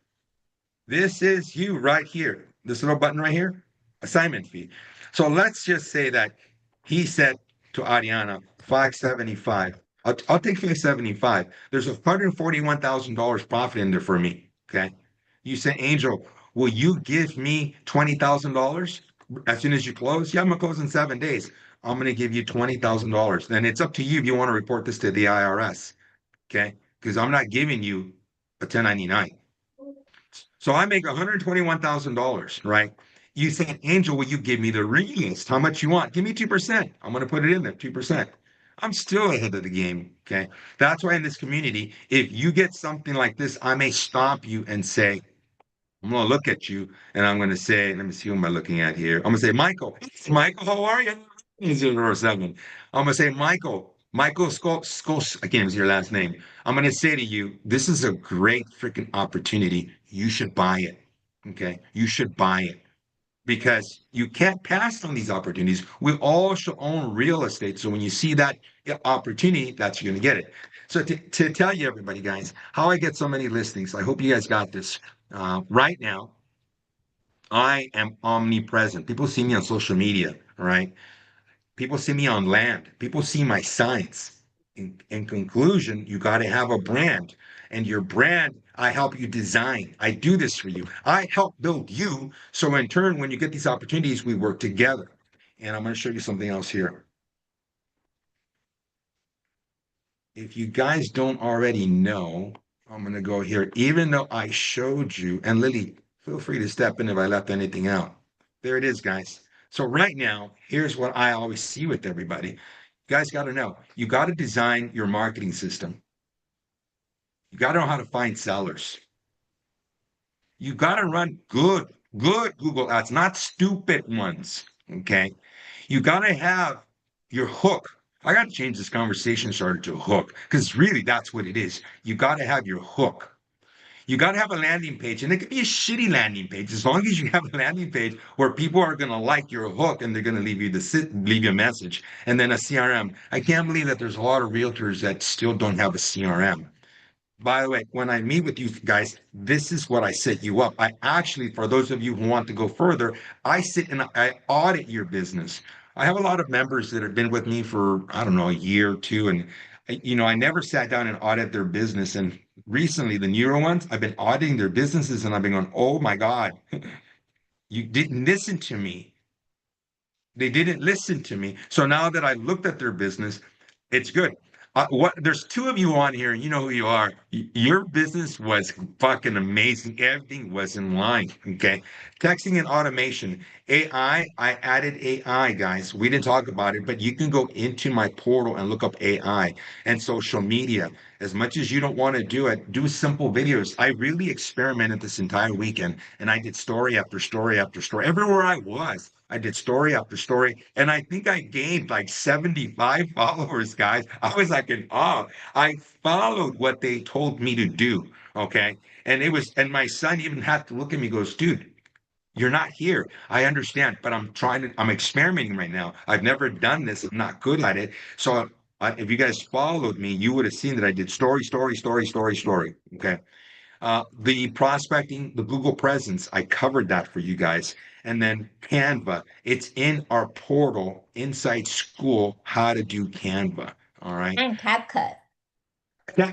This is you right here. This little button right here, assignment fee. So let's just say that he said to Ariana, 575. I'll take 575. There's $141,000 profit in there for me. Okay. You say, Angel, will you give me $20,000 as soon as you close? Yeah, I'm gonna close in 7 days. I'm gonna give you $20,000. Then it's up to you if you want to report this to the IRS. Okay. Because I'm not giving you a 1099. So I make $121,000, right? You say, Angel, will you give me the list? How much you want? Give me 2%. I'm going to put it in there, 2%. I'm still ahead of the game. Okay. That's why in this community, if you get something like this, I may stop you and say, I'm going to look at you and I'm going to say, let me see who am I looking at here. I'm going to say, Michael, Michael, how are you? 007. I'm going to say, Michael Skos, I can't even see your last name. I'm going to say to you, this is a great freaking opportunity. You should buy it. Okay. You should buy it because you can't pass on these opportunities. We all should own real estate. So when you see that opportunity, that's you're going to get it. So to tell you, everybody, guys, how I get so many listings, I hope you guys got this. Right now, I am omnipresent. People see me on social media, right? People see me on land. People see my signs. In conclusion, you got to have a brand. And your brand, I help you design. I do this for you. I help build you. So in turn, when you get these opportunities, we work together. And I'm going to show you something else here. If you guys don't already know, I'm going to go here. Even though I showed you, and Lily, feel free to step in if I left anything out. There it is, guys. So right now, here's what I always see with everybody. You guys got to know, you got to design your marketing system. You got to know how to find sellers. You got to run good Google ads, not stupid ones. Okay. You got to have your hook. I got to change this conversation starter to hook because really that's what it is. You got to have your hook. You got to have a landing page, and it could be a shitty landing page as long as you have a landing page where people are going to like your hook and they're going to leave you a message, and then a CRM. I can't believe that there's a lot of realtors that still don't have a CRM. By the way, when I meet with you guys, this is what I set you up. I actually, for those of you who want to go further, I sit and I audit your business. I have a lot of members that have been with me for, I don't know, a year or two. And, I never sat down and audit their business. And recently, the newer ones, I've been auditing their businesses and I've been going, oh my God, you didn't listen to me. They didn't listen to me. So now that I looked at their business, it's good. There's two of you on here, and you know who you are. Your business was fucking amazing. Everything was in line. Okay. Texting and automation. I added AI, guys. We didn't talk about it, but you can go into my portal and look up AI and social media. As much as you don't want to do it, do simple videos. I really experimented this entire weekend and I did story after story after story. Everywhere I was, I did story after story. And I think I gained like 75 followers, guys. I was like in awe. I followed what they told me to do. Okay. And my son even had to look at me, goes, dude, you're not here. I understand, but I'm experimenting right now. I've never done this. I'm not good at it. So if you guys followed me, you would have seen that I did story, story, story, story, story. Okay. The prospecting, the Google presence, I covered that for you guys. And then Canva, it's in our portal inside school, how to do Canva. All right. And CapCut.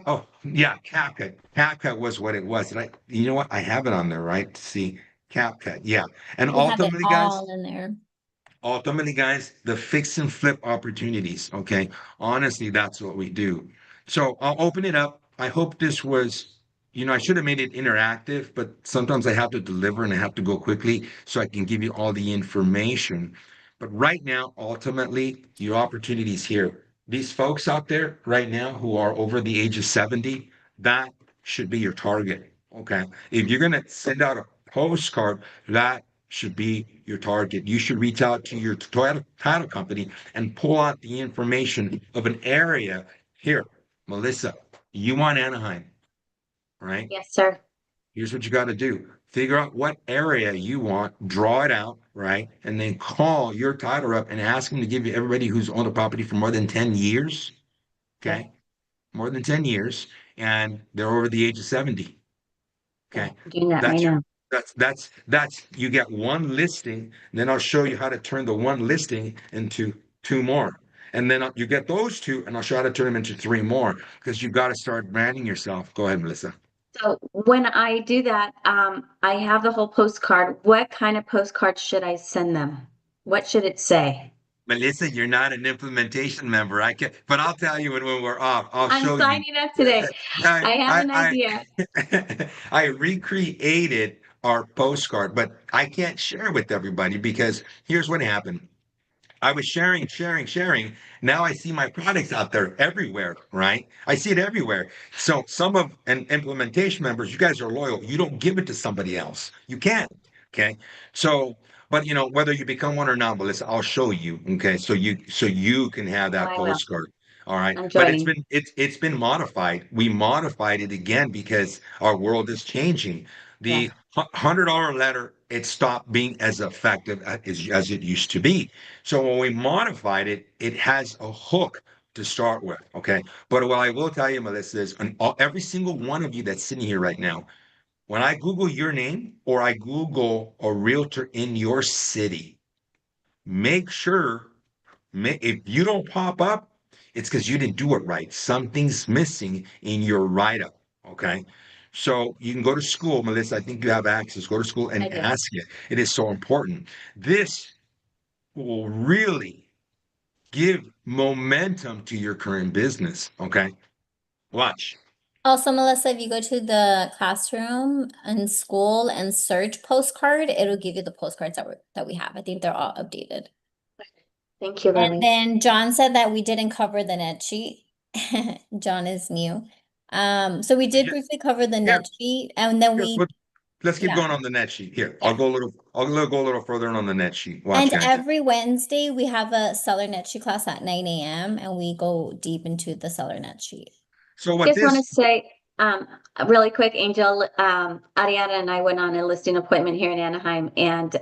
Oh, yeah, CapCut. CapCut was what it was. You know what? I have it on there, right? See, CapCut. Yeah. And We have it ultimately, guys, all in there. the fix and flip opportunities. Okay. Honestly, that's what we do. So I'll open it up. I hope this was, I should have made it interactive, but sometimes I have to deliver and I have to go quickly so I can give you all the information. But right now, ultimately, your opportunity is here. These folks out there right now who are over the age of 70, that should be your target. Okay. If you're going to send out a postcard, that should be your target. You should reach out to your title company and pull out the information of an area. Here, Melissa, you want Anaheim, right? Yes, sir. Here's what you got to do. Figure out what area you want, draw it out, right? And then call your title up and ask them to give you everybody who's owned a property for more than 10 years. Yeah. Okay. More than 10 years. And they're over the age of 70. Okay. I'm doing that right That's now. that's you get one listing, then I'll show you how to turn the one listing into two more. And then you get those two, and I'll show you how to turn them into three more because you got to start branding yourself. Go ahead, Melissa. So when I do that, I have the whole postcard. What kind of postcard should I send them? What should it say? Melissa, you're not an implementation member. I can, but I'll tell you when we're off. I'll I'm show you. signing up today. I have an idea. I recreated our postcard, but I can't share with everybody because here's what happened. I was sharing. Now I see my products out there everywhere, right? I see it everywhere. So some of an implementation members, you guys are loyal. You don't give it to somebody else. You can't. Okay. So, but whether you become one or not, Melissa, I'll show you. Okay. So you can have Oh, that I will. postcard. All right. I'm But it's joining. been it's been modified. We modified it again because our world is changing. Yeah. The $100 letter, it stopped being as effective as it used to be. So when we modified it, it has a hook to start with. Okay. But what I will tell you, Melissa, is every single one of you that's sitting here right now, when I Google your name or I Google a realtor in your city, make sure if you don't pop up, it's because you didn't do it right. Something's missing in your write-up. Okay. So you can go to school, Melissa. I think you have access. Go to school I and do. ask it. It is so important. This will really give momentum to your current business. Okay. Watch. Also, Melissa, if you go to the classroom and school and search postcard, it'll give you the postcards that we have. I think they're all updated. Thank you, And Lily. then John said that we didn't cover the net sheet. John is new. So we did Here, briefly cover the here, net sheet, and then here, we, let's keep yeah, going on the net sheet. Here, yeah. I'll go a little further on the net sheet. Watch, And guys. every Wednesday we have a seller net sheet class at 9 a.m. and we go deep into the seller net sheet. So what Just want to this say, really quick, Angel, Ariana and I went on a listing appointment here in Anaheim, and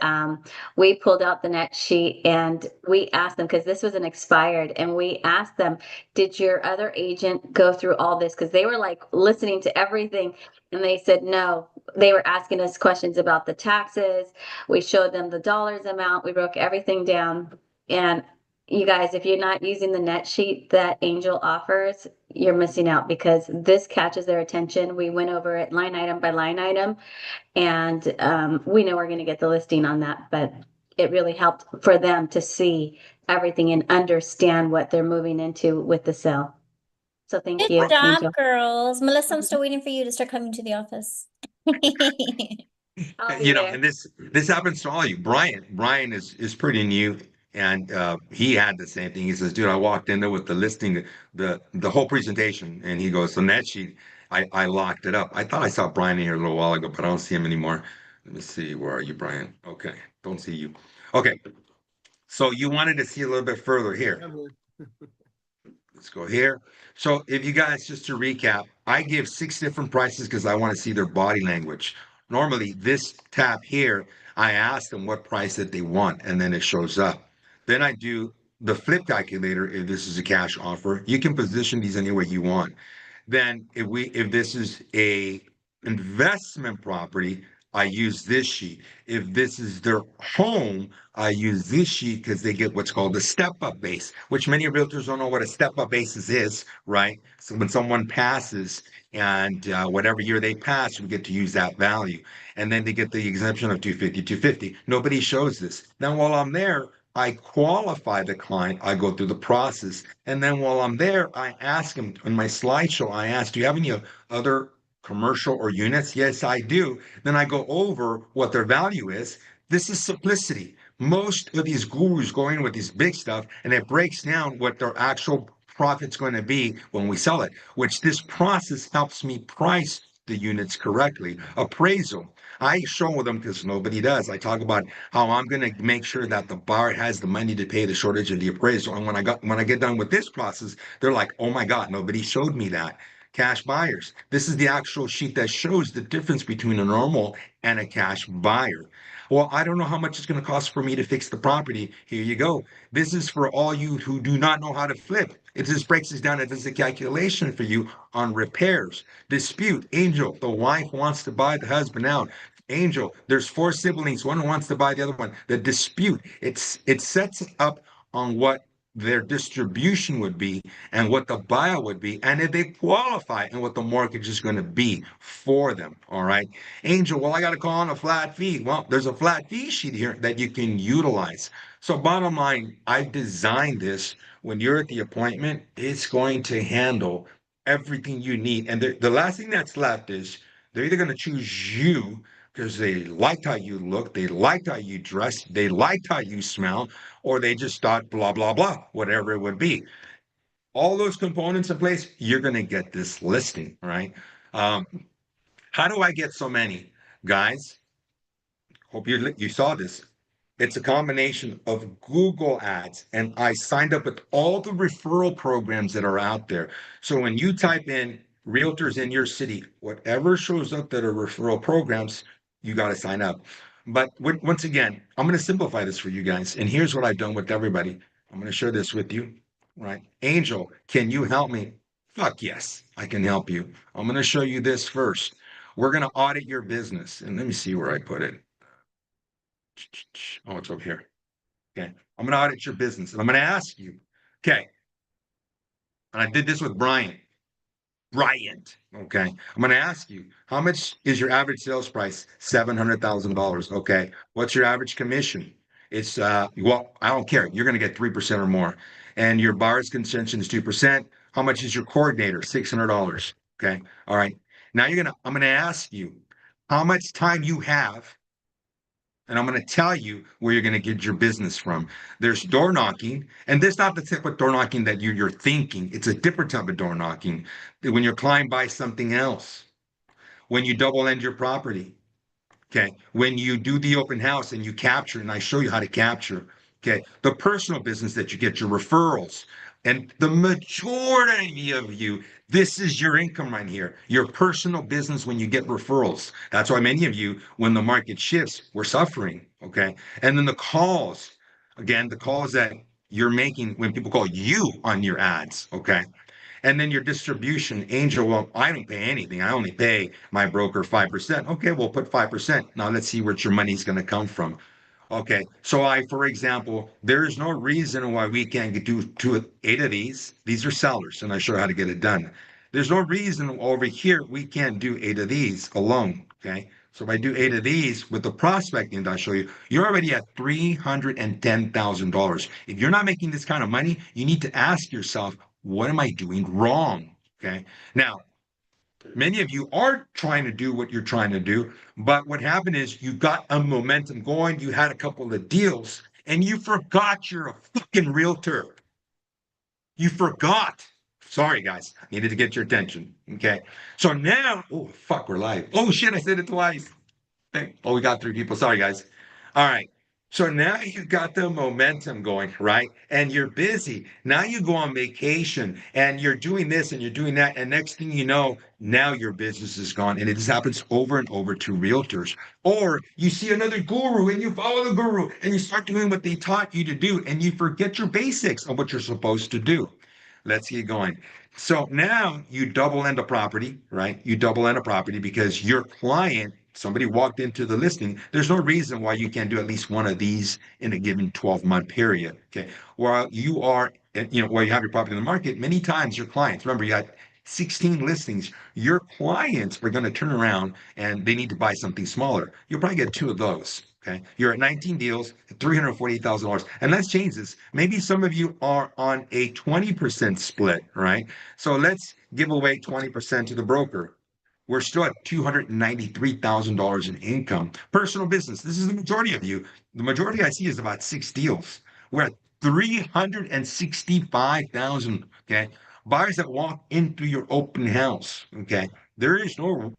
we pulled out the net sheet and we asked them, because this was an expired, and we asked them, did your other agent go through all this? Because they were like listening to everything, and they said no. They were asking us questions about the taxes. We showed them the dollars amount. We broke everything down. And you guys, if you're not using the net sheet that Angel offers, you're missing out, because this catches their attention. We went over it line item by line item, and we know we're going to get the listing on that, but it really helped for them to see everything and understand what they're moving into with the sale. So thank Good you, job, Angel. girls. Melissa, I'm still waiting for you to start coming to the office. I'll be there. and this happens to all of you. Brian is pretty new, and he had the same thing. He says, "Dude, I walked in there with the listing, the whole presentation," and he goes, "So net sheet, I locked it up." I thought I saw Brian here a little while ago, but I don't see him anymore. Let me see. Where are you, Brian? Okay, don't see you. Okay, so you wanted to see a little bit further here. Let's go here. So if you guys, just to recap, I give 6 different prices because I want to see their body language. Normally, this tab here, I ask them what price that they want, and then it shows up. Then I do the flip calculator if this is a cash offer. You can position these any way you want. Then if this is a investment property, I use this sheet. If this is their home, I use this sheet because they get what's called a step-up base, which many realtors don't know what a step-up basis is, right? So when someone passes and whatever year they pass, we get to use that value. And then they get the exemption of 250. Nobody shows this. Then while I'm there, I qualify the client. I go through the process. And then while I'm there, I ask them in my slideshow, I ask, do you have any other commercial or units? Yes, I do. Then I go over what their value is. This is simplicity. Most of these gurus go in with this big stuff, and it breaks down what their actual profit's going to be when we sell it, which this process helps me price the units correctly. Appraisal. I show them because nobody does. I talk about how I'm going to make sure that the buyer has the money to pay the shortage of the appraisal. And when I get done with this process, they're like, "Oh my God, nobody showed me that." Cash buyers. This is the actual sheet that shows the difference between a normal and a cash buyer. Well, I don't know how much it's going to cost for me to fix the property. Here you go. This is for all you who do not know how to flip. It just breaks this down. It does a calculation for you on repairs. Dispute. Angel, the wife wants to buy the husband out. Angel, there's 4 siblings. One wants to buy the other one. The dispute. It sets up on what their distribution would be and what the buyout would be, and if they qualify and what the mortgage is going to be for them. All right. Angel, well, I got to call on a flat fee. Well, there's a flat fee sheet here that you can utilize. So, bottom line, I designed this when you're at the appointment, it's going to handle everything you need. And the last thing that's left is they're either going to choose you because they liked how you look, they liked how you dress, they liked how you smell, or they just thought blah, blah, blah, whatever it would be. All those components in place, you're going to get this listing, right? Um, how do I get so many? Guys, hope you saw this. It's a combination of Google ads, and I signed up with all the referral programs that are out there. So when you type in realtors in your city, whatever shows up that are referral programs, you got to sign up. But once again, I'm going to simplify this for you guys. And here's what I've done with everybody. I'm going to share this with you, right? Angel, can you help me? Fuck yes, I can help you. I'm going to show you this first. We're going to audit your business. And let me see where I put it. Oh, it's over here. Okay. I'm going to audit your business and I'm going to ask you. Okay. And I did this with Brian. Bryant. Okay. I'm going to ask you, how much is your average sales price? $700,000. Okay. What's your average commission? It's, well, I don't care. You're going to get 3% or more. And your buyer's concession is 2%. How much is your coordinator? $600. Okay. All right. Now I'm going to ask you how much time you have, and I'm going to tell you where you're going to get your business from. There's door knocking, and this is not the type of door knocking that you're thinking. It's a different type of door knocking. When your client buys something else, when you double end your property, okay, when you do the open house and you capture, and I show you how to capture, okay, the personal business that you get, your referrals, and the majority of you, this is your income right here, your personal business when you get referrals. That's why many of you, when the market shifts, we're suffering, okay? And then the calls, again, the calls that you're making when people call you on your ads, okay? And then your distribution, Angel, well, I don't pay anything. I only pay my broker 5%. Okay, we'll put 5%. Now let's see where your money's going to come from. Okay, so for example, there is no reason why we can't do 8 of these. These are sellers, and I show you how to get it done. There's no reason over here we can't do 8 of these alone. Okay, so if I do 8 of these with the prospecting that I show you, you're already at $310,000. If you're not making this kind of money, you need to ask yourself, what am I doing wrong? Okay, now many of you are trying to do what you're trying to do, but what happened is you got a momentum going, you had a couple of deals, and you forgot you're a fucking realtor. You forgot. Sorry, guys. I needed to get your attention. Okay. So now, oh, fuck, we're live. Oh, shit, I said it twice. Oh, we got 3 people. Sorry, guys. All right. So now you got the momentum going, right? And you're busy. Now you go on vacation and you're doing this and you're doing that. And next thing you know, now your business is gone. And it just happens over and over to realtors. Or you see another guru and you follow the guru and you start doing what they taught you to do and you forget your basics of what you're supposed to do. Let's get going. So now you double end a property, right? You double end a property because your client, somebody walked into the listing. There's no reason why you can't do at least one of these in a given 12-month period. Okay. While you are, while you have your property in the market, many times your clients, remember, you got 16 listings, your clients are going to turn around and they need to buy something smaller. You'll probably get 2 of those. Okay. You're at 19 deals, $348,000. And let's change this. Maybe some of you are on a 20% split, right? So let's give away 20% to the broker. We're still at $293,000 in income. Personal business. This is the majority of you. The majority I see is about 6 deals. We're at 365,000. Okay. Buyers that walk in through your open house. Okay. There is no,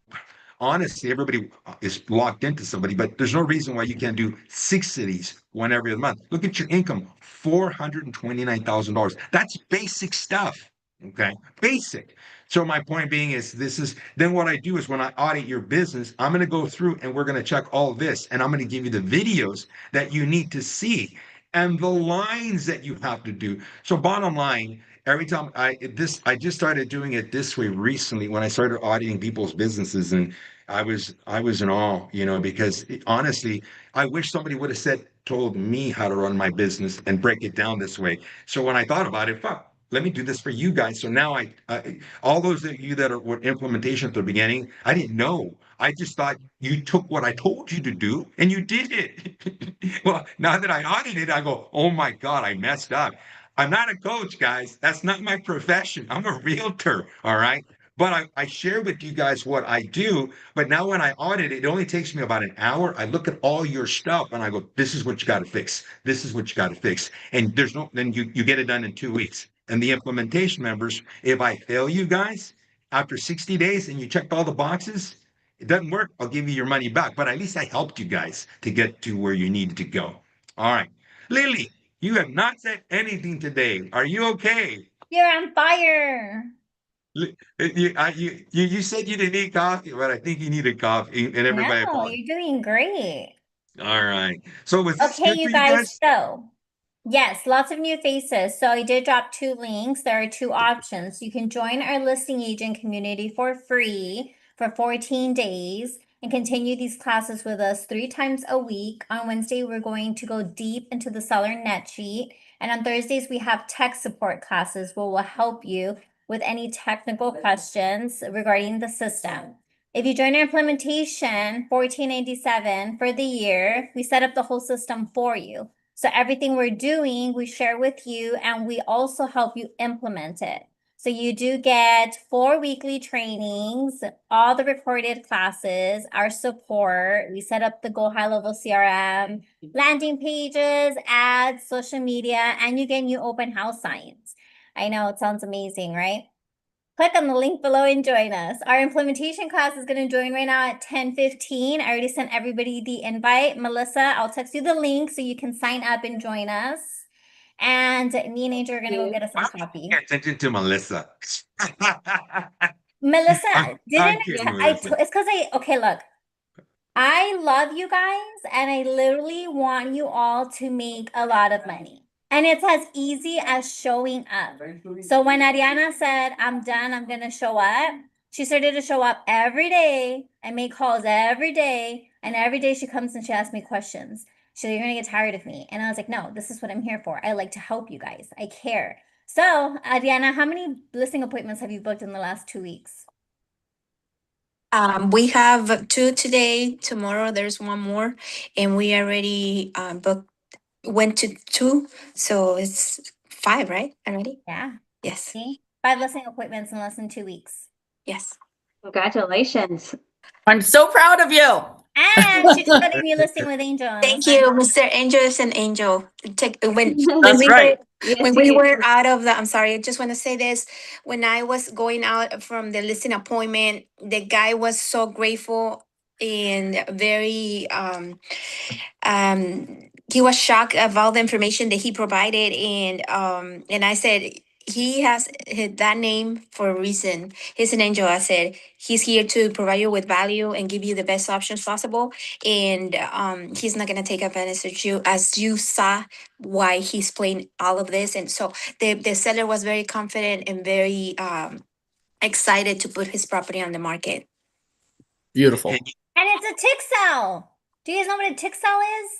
honestly, everybody is locked into somebody, but there's no reason why you can't do 6 cities one every other month. Look at your income, $429,000. That's basic stuff. Okay. Basic. So my point being is then what I do is when I audit your business, I'm going to go through and we're going to check all this and I'm going to give you the videos that you need to see and the lines that you have to do. So bottom line, every time I just started doing it this way recently when I started auditing people's businesses, and I was in awe, because honestly, I wish somebody would have said, told me how to run my business and break it down this way. So when I thought about it, fuck, let me do this for you guys. So now all those of you that were implementation at the beginning, I didn't know. I just thought you took what I told you to do and you did it. Well, now that I audited, I go, oh my God, I messed up. I'm not a coach, guys. That's not my profession. I'm a realtor. All right. But I share with you guys what I do. But now when I audit it, it only takes me about an hour. I look at all your stuff and I go, this is what you got to fix. This is what you got to fix. And then you get it done in 2 weeks. And the implementation members, if I fail you guys after 60 days and you checked all the boxes, it doesn't work, I'll give you your money back. But at least I helped you guys to get to where you needed to go. All right. Lily, you have not said anything today. Are you okay? You're on fire. You said you didn't need coffee, but I think you needed coffee, and everybody No, apologized. you're doing great. All right. So was this Okay, good for you you guys, guys? so yes, lots of new faces. So I did drop 2 links. There are 2 options. You can join our listing agent community for free for 14 days and continue these classes with us 3 times a week. On Wednesday, we're going to go deep into the seller net sheet. And on Thursdays, we have tech support classes where we'll help you with any technical questions regarding the system. If you join our implementation, $14.97 for the year, we set up the whole system for you. So everything we're doing, we share with you, and we also help you implement it. So you do get 4 weekly trainings, all the recorded classes, our support. We set up the Go High Level CRM, landing pages, ads, social media, and you get new open house signs. I know it sounds amazing, right? Click on the link below and join us. Our implementation class is going to join right now at 10:15. I already sent everybody the invite. Melissa, I'll text you the link so you can sign up and join us. And me and Angel are going to go get us some coffee. Pay attention to Melissa. Melissa, I'm kidding, Melissa. it's because okay, look, I love you guys and I literally want you all to make a lot of money. And it's as easy as showing up. So when Ariana said, I'm done, I'm going to show up, she started to show up every day and make calls every day. And every day she comes and she asks me questions. She's like, you're going to get tired of me. And I was like, no, this is what I'm here for. I like to help you guys. I care. So, Ariana, how many listing appointments have you booked in the last 2 weeks? We have 2 today. Tomorrow there's 1 more, and we already went to 2, so it's 5, right? Already? Yeah. Yes. See? 5 listing appointments in less than 2 weeks. Yes. Congratulations. I'm so proud of you. And she just got a new listing with Angel. Thank you, Mr. Angel is an angel. When That's we right. Yes, when he we is. were out of the, I'm sorry, I just want to say this. When I was going out from the listing appointment, the guy was so grateful and very he was shocked of all the information that he provided, and I said he has that name for a reason. He's an angel. I said he's here to provide you with value and give you the best options possible, and he's not gonna take advantage of you, as you saw why he's playing all of this. And so the seller was very confident and very excited to put his property on the market. Beautiful. And it's a tick sell. Do you guys know what a tick sell is?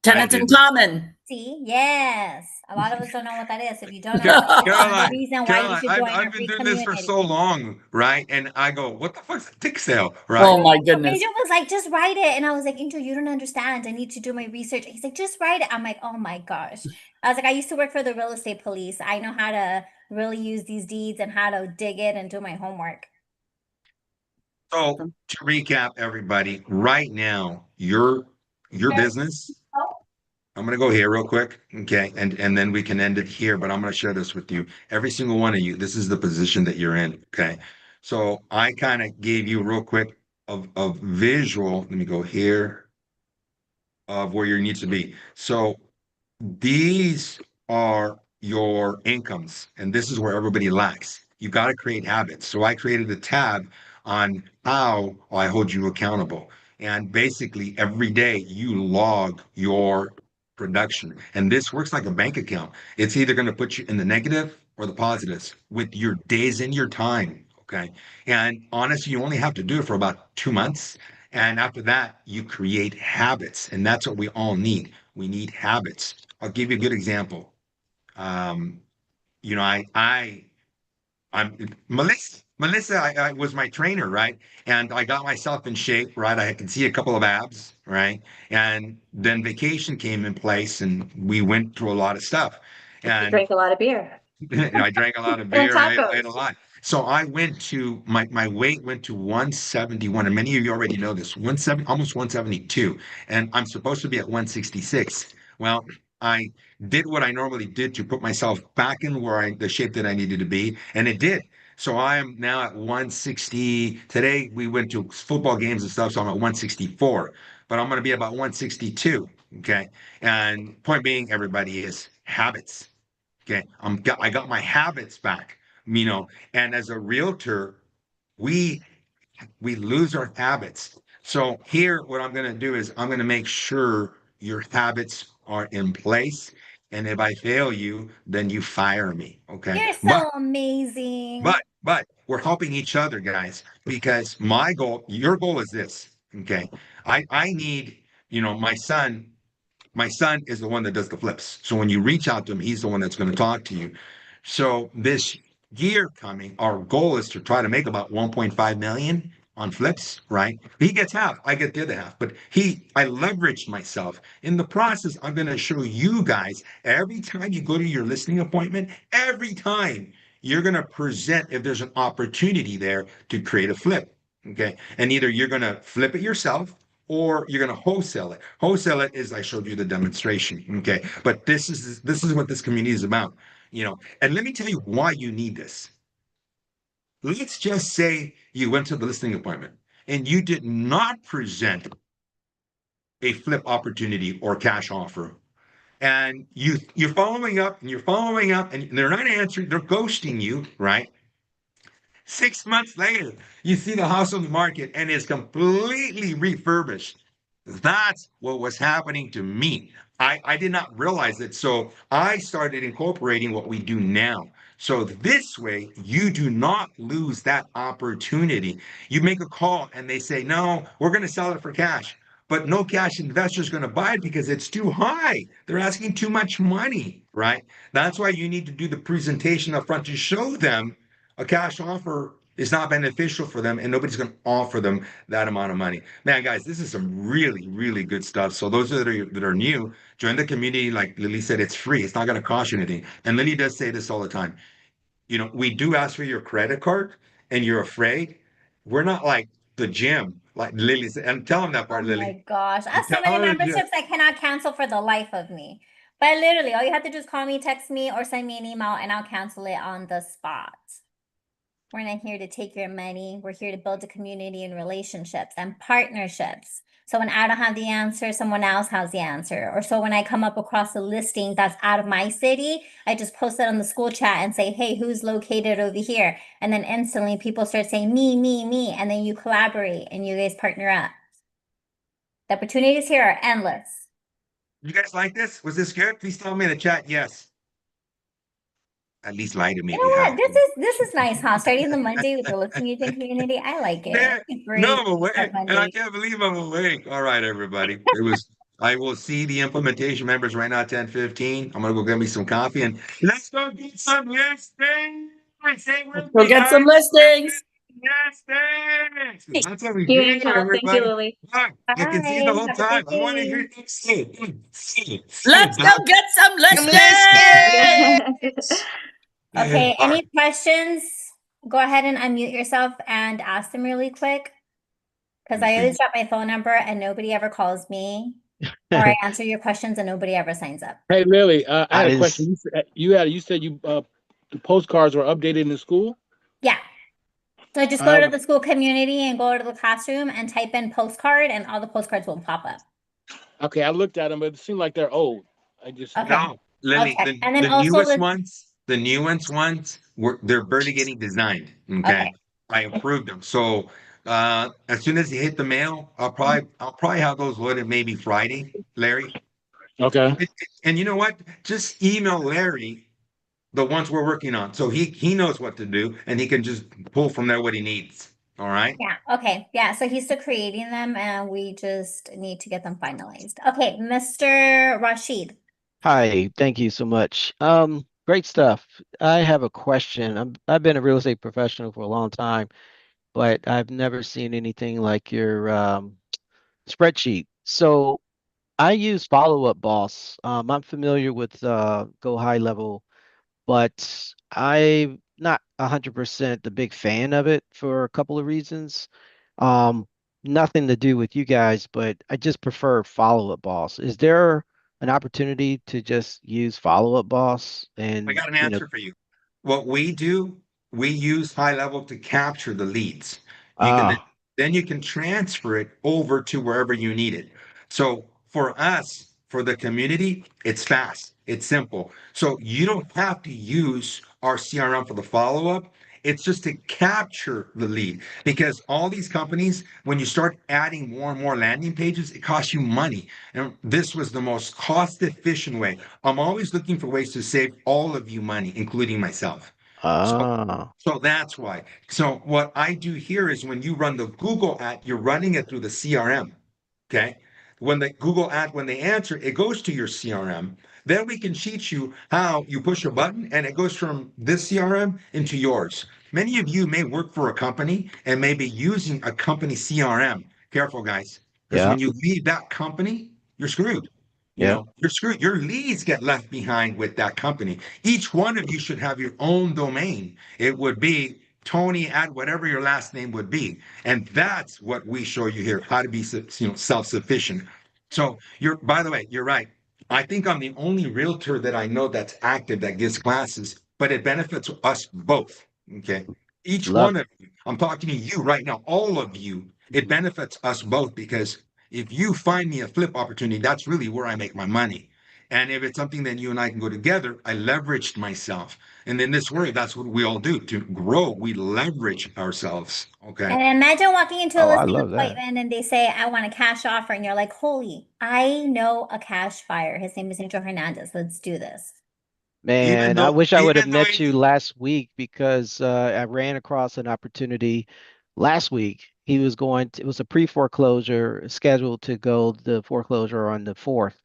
Tenants in didn't. common. See, yes. A lot of us don't know what that is. If you don't know, this is the Caroline, reason why you should join our I've been free doing this for community. so long, right? And I go, what the fuck's a tick sale, right? Oh my goodness. Angel was like, just write it. And I was like, Angel, you don't understand. I need to do my research. He's like, just write it. I'm like, oh my gosh. I was like, I used to work for the real estate police. I know how to really use these deeds and how to dig it and do my homework. So to recap, everybody, right now, your business. I'm gonna go here real quick, okay, and then we can end it here. But I'm gonna share this with you. Every single one of you, this is the position that you're in, okay. So I kind of gave you real quick of visual. Let me go here of where you need to be. So these are your incomes, and this is where everybody lacks. You got to create habits. So I created a tab on how I hold you accountable. And basically, every day you log your production. And this works like a bank account. It's either going to put you in the negative or the positives with your days in your time. Okay. And honestly, you only have to do it for about 2 months. And after that, you create habits. And that's what we all need. We need habits. I'll give you a good example. Um, you know, I'm Melissa. Melissa, I was my trainer, right? And I got myself in shape, right? I could see a couple of abs, right? And then vacation came in place, and we went through a lot of stuff. You And drink a lot of beer I drank a lot of and beer. I ate a tacos. lot. So I went to my weight went to 171, and many of you already know this, 170, almost 172, and I'm supposed to be at 166. Well, I did what I normally did to put myself back in the shape that I needed to be, and it did. So I am now at 160. Today we went to football games and stuff, so I'm at 164, but I'm going to be about 162. Okay, and point being, everybody, is habits. Okay, I got my habits back, you know, and as a realtor, we we lose our habits. So here, what I'm going to do is I'm going to make sure your habits are in place. And if I fail you, then you fire me. Okay. You're so amazing. But we're helping each other, guys, because my goal, your goal is this. Okay. I need, you know, my son is the one that does the flips. So when you reach out to him, he's the one that's going to talk to you. So this year coming, our goal is to try to make about 1.5 million on flips, right? He gets half, I get the other half. But I leveraged myself. In the process, I'm going to show you guys every time you go to your listing appointment, every time you're going to present if there's an opportunity there to create a flip. Okay. And either you're going to flip it yourself or you're going to wholesale it. Wholesale it is I showed you the demonstration. Okay. But this is what this community is about, you know. And let me tell you why you need this. Let's just say you went to the listing appointment and you did not present a flip opportunity or cash offer. And you're following up and you're following up and they're not answering, they're ghosting you, right? 6 months later, you see the house on the market and it's completely refurbished. That's what was happening to me. I did not realize it. So I started incorporating what we do now. So this way, you do not lose that opportunity. You make a call and they say, no, we're going to sell it for cash. But no cash investor is going to buy it because it's too high. They're asking too much money, right? That's why you need to do the presentation up front to show them a cash offer is not beneficial for them and nobody's going to offer them that amount of money. Man, guys, this is some really, really good stuff. So those that are new, join the community. Like Lily said, it's free. It's not going to cost you anything. And Lily does say this all the time. You know, we do ask for your credit card and you're afraid. We're not like the gym, like Lily said. And tell them that Oh part, my Lily. gosh. I have so Tell many her just, memberships I cannot cancel for the life of me. But literally, all you have to do is call me, text me, or send me an email, and I'll cancel it on the spot. We're not here to take your money. We're here to build a community and relationships and partnerships. So when I don't have the answer, someone else has the answer. Or so when I come up across a listing that's out of my city, I just post it on the school chat and say, hey, who's located over here? And then instantly people start saying me, me, me. And then you collaborate and you guys partner up. The opportunities here are endless. you guys like this? Was this good? Please tell me in the chat. Yes. At least lie to me You if you know have. what? This is nice, huh? Starting the Monday with the listing agent community. I like it. Yeah, It's no, great I'm awake, start and I Monday. can't believe I'm awake. All right, everybody. It was. I will see the implementation members right now at 10:15. I'm gonna go get me some coffee and let's go get some listings. Say with Go me, get some guys. listings. Listings. That's what we You, do, Angel. Thank you, everybody. Lily. Look, I can see the Bye. whole Have a time. great I want to day. hear you say it. Say Let's it, go Doc. get some Some listings. Okay, All any questions? Go ahead and unmute yourself and ask them really quick. Because I right. always drop my phone number and nobody ever calls me. Or I answer your questions and nobody ever signs up. Hey Lily, I That had a is question. You said the postcards were updated in the school. Yeah. So just go to the school community and go to the classroom and type in postcard and all the postcards will pop up. Okay, I looked at them, but it seemed like they're old. I just Okay. no, I'll Lily. check. And then The also newest ones, they're barely getting designed. okay. Okay, I approved them. So as soon as they hit the mail, I'll probably have those loaded maybe Friday, Larry. okay. And you know what? Just email Larry the ones we're working on, so he knows what to do and he can just pull from there what he needs. All right. Yeah, okay. Yeah, so he's still creating them and we just need to get them finalized. Okay, Mr. Rashid. Hi, thank you so much. Great stuff. I have a question. I've been a real estate professional for a long time, but I've never seen anything like your spreadsheet. So I use Follow Up Boss. I'm familiar with Go High Level, but I'm not 100% the big fan of it for a couple of reasons. Um, Nothing to do with you guys, but I just prefer Follow Up Boss. Is there an opportunity to just use Follow Up Boss I and, got an answer for you. What we do, we use high level to capture the leads. You can ah, then you can transfer it over to wherever you need it. So for us, for the community, it's fast, it's simple. So you don't have to use our CRM for the follow-up. It's just to capture the lead because all these companies, when you start adding more and more landing pages, it costs you money. And this was the most cost efficient way. I'm always looking for ways to save all of you money, including myself. So, ah, so that's why. So what I do here is when you run the Google ad, you're running it through the CRM. Okay. When the Google ad, when they answer, it goes to your CRM. Then we can teach you how you push a button and it goes from this CRM into yours. Many of you may work for a company and may be using a company CRM. Careful, guys, because yeah, when you leave that company, you're screwed. yeah. You're screwed. Your leads get left behind with that company. Each one of you should have your own domain. It would be Tony at whatever your last name would be. And that's what we show you here, how to be self-sufficient. So by the way, you're right. I think I'm the only realtor that I know that's active that gives classes, but it benefits us both. Okay. Each Love one of you, I'm talking to you right now, all of you, it benefits us both because if you find me a flip opportunity, that's really where I make my money. And if it's something that you and I can go together, I leveraged myself. And in this world, that's what we all do to grow. We leverage ourselves. Okay. And imagine walking into a Oh, I listing love that. appointment and they say, I want a cash offer. And you're like, holy, I know a cash buyer. His name is Angel Hernandez. Let's do this. Even Man, I though, wish I would have even though met you last week because I ran across an opportunity last week. He was it was a pre-foreclosure scheduled to go the foreclosure on the 4th.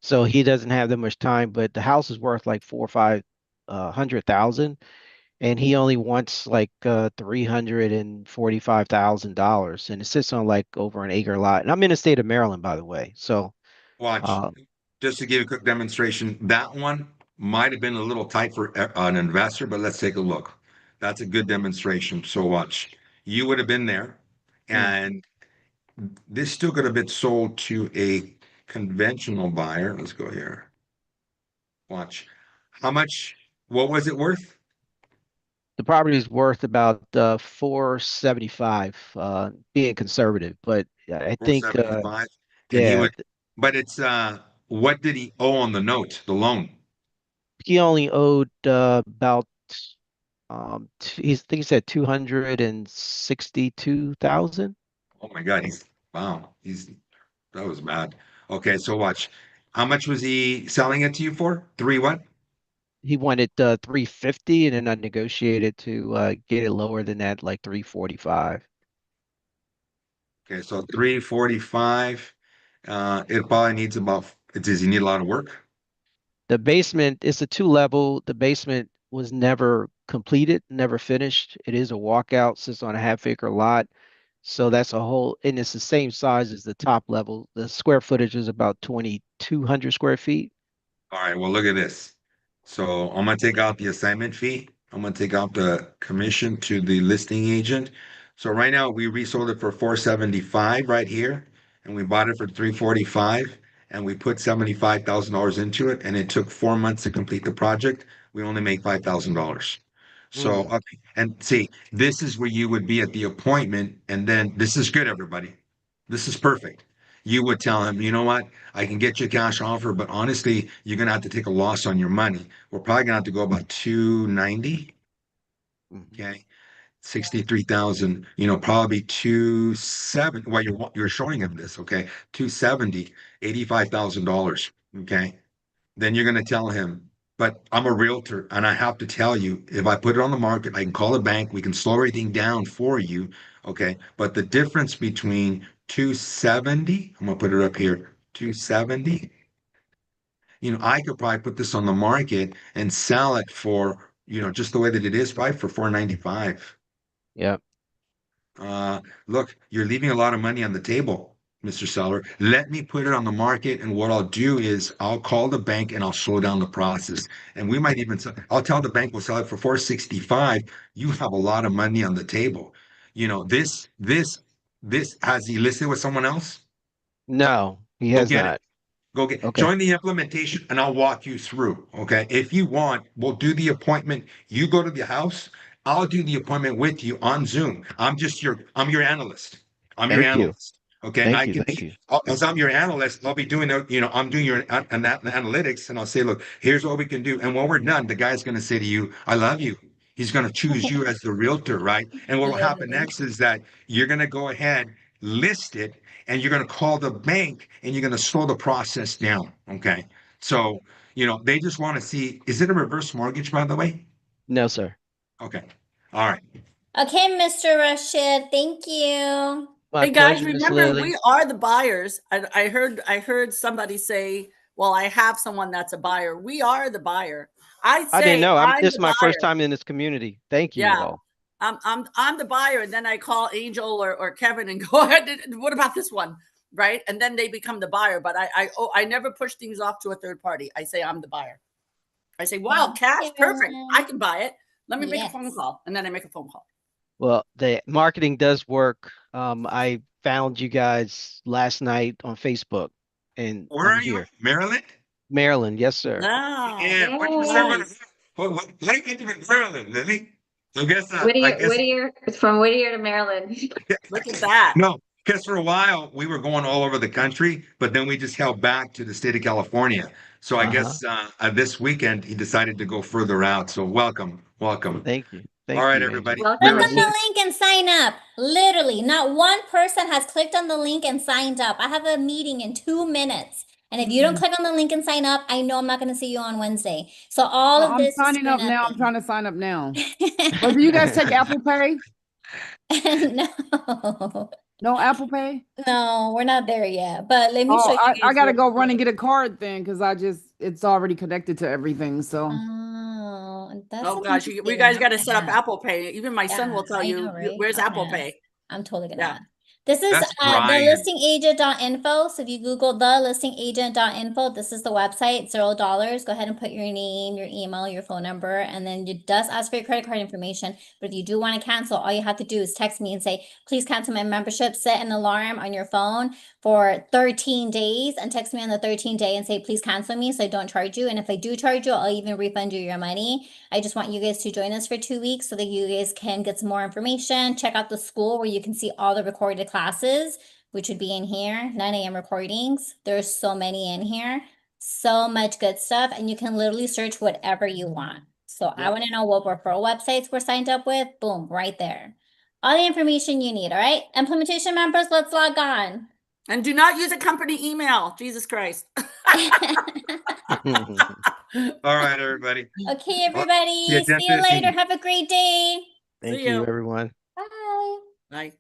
So he doesn't have that much time, but the house is worth like 4 or 5 hundred thousand, and he only wants like $345,000, and it sits on like over an acre lot. And I'm in the state of Maryland, by the way. So watch, uh, just to give you a quick demonstration, that one might have been a little tight for an investor, but let's take a look. That's a good demonstration. So watch. You would have been there, mm, and this still could have been sold to a conventional buyer. Let's go here. Watch. How much? What was it worth? the property is worth about 475, being conservative. But I think 475. And he yeah, would, but it's what did he owe on the note, the loan? he only owed about I think he said 262,000. Oh my God, wow, that was bad. Okay, so watch. How much was he selling it to you for? Three what? He wanted 350, and then I negotiated to get it lower than that, like 345. Okay, so 345. It probably needs about, does he need a lot of work? The basement is a two-level. The basement was never completed, never finished. It is a walkout, sits on a half-acre lot. So that's a whole, and it's the same size as the top level. The square footage is about 2,200 square feet. All right, well, look at this. So I'm gonna take out the assignment fee. I'm gonna take out the commission to the listing agent. So right now we resold it for 475 right here, and we bought it for 345, and we put $75,000 into it, and it took 4 months to complete the project. We only make $5,000. So, Mm, okay, and see, this is where you would be at the appointment, and then this is good, everybody. This is perfect. You would tell him, you know what? I can get you a cash offer, but honestly, you're gonna have to take a loss on your money. We're probably gonna have to go about 290. mhm. Okay. 63,000, probably 270. Well, you're showing him this, okay? 270, $85,000. Okay. Then you're going to tell him, but I'm a realtor and I have to tell you, if I put it on the market, I can call a bank, we can slow everything down for you. Okay. But the difference between 270, I'm gonna put it up here, 270. I could probably put this on the market and sell it for, just the way that it is, probably for 495. Yep. Look, you're leaving a lot of money on the table, Mr. Seller. Let me put it on the market, and what I'll do is I'll call the bank and I'll slow down the process. And we might even I'll tell the bank we'll sell it for 465. You have a lot of money on the table. This has he listed with someone else? No, he Go has get it. not. Go get Okay. join the implementation and I'll walk you through. Okay. If you want, we'll do the appointment. You go to the house, I'll do the appointment with you on Zoom. I'm your analyst. I'm your Thank you. analyst. Okay. Thank you. Thank you. As I'm your analyst, I'll be doing, I'm doing your analytics and I'll say, look, here's what we can do. And when we're done, the guy's going to say to you, I love you. He's going to choose you as the realtor, right? And what will happen Literally. next is that you're going to go ahead, list it, and you're going to call the bank and you're going to slow the process down. Okay. So, they just want to see, is it a reverse mortgage, by the way? No, sir. Okay. All right. Okay, Mr. Rashid, thank you. My Hey guys, pleasure, Miss remember Lily. we are the buyers. I heard somebody say, "Well, I have someone that's a buyer." We are the buyer. I I didn't say know. I'm This is the my first buyer. time in this community. Thank you Yeah, all. I'm the buyer, and then I call Angel or Kevin and go ahead. What about this one, right? And then they become the buyer. But I never push things off to a third party. I say I'm the buyer. I say, "Wow, Thank cash, you. perfect. I can buy it. Let me make a phone Yes. call," and then I make a phone call. Well, the marketing does work. I found you guys last night on Facebook, and Where I'm are you? here. Maryland? Maryland, yes, sir. No, And what do you serve on what how do you get to Maryland, Lily? From Whittier to Maryland. look at that. No, because for a while we were going all over the country, but then we just held back to the state of California. So I Uh-huh. guess this weekend he decided to go further out. So welcome, welcome. Thank you. All Thank right, you, Angel. everybody. Click Welcome, on Remember, the Rashid. link and sign up. Literally, not one person has clicked on the link and signed up. I have a meeting in 2 minutes. And if you don't click on the link and sign up, I know I'm not going to see you on Wednesday. So all Oh, of I'm this is signing for up now. I'm nothing. trying to sign up now. Or do you guys take Apple Pay? No, No Apple Pay? no, we're not there yet. But let me show Oh, you I guys gotta real go run and quick. get a card then because it's already connected to everything. So Oh, that's Oh gosh, amazing. we guys I'm got to gonna set up add. Apple Pay. Even my son Yeah, will tell I you, know, right? "Where's I'm Apple gonna add. Pay?" I'm totally gonna Yeah. add. This is that's the Brian. listingagent.info. So if you Google the listingagent.info, this is the website, $0. Go ahead and put your name, your email, your phone number, and then it does ask for your credit card information. But if you do want to cancel, all you have to do is text me and say, please cancel my membership. Set an alarm on your phone for 13 days and text me on the 13th day and say, please cancel me so I don't charge you. And if I do charge you, I'll even refund you your money. I just want you guys to join us for 2 weeks so that you guys can get some more information. Check out the school where you can see all the recorded classes, which would be in here, 9 a.m. recordings. There's so many in here, so much good stuff. And you can literally search whatever you want. So I Yep. want to know what referral websites we're signed up with. Boom, right there. All the information you need, all right? Implementation members, let's log on. And do not use a company email. Jesus Christ. All right, everybody. Okay, Well, everybody. yeah, See you later. definitely. Have a great day. Thank See you, you. everyone. Bye. Bye.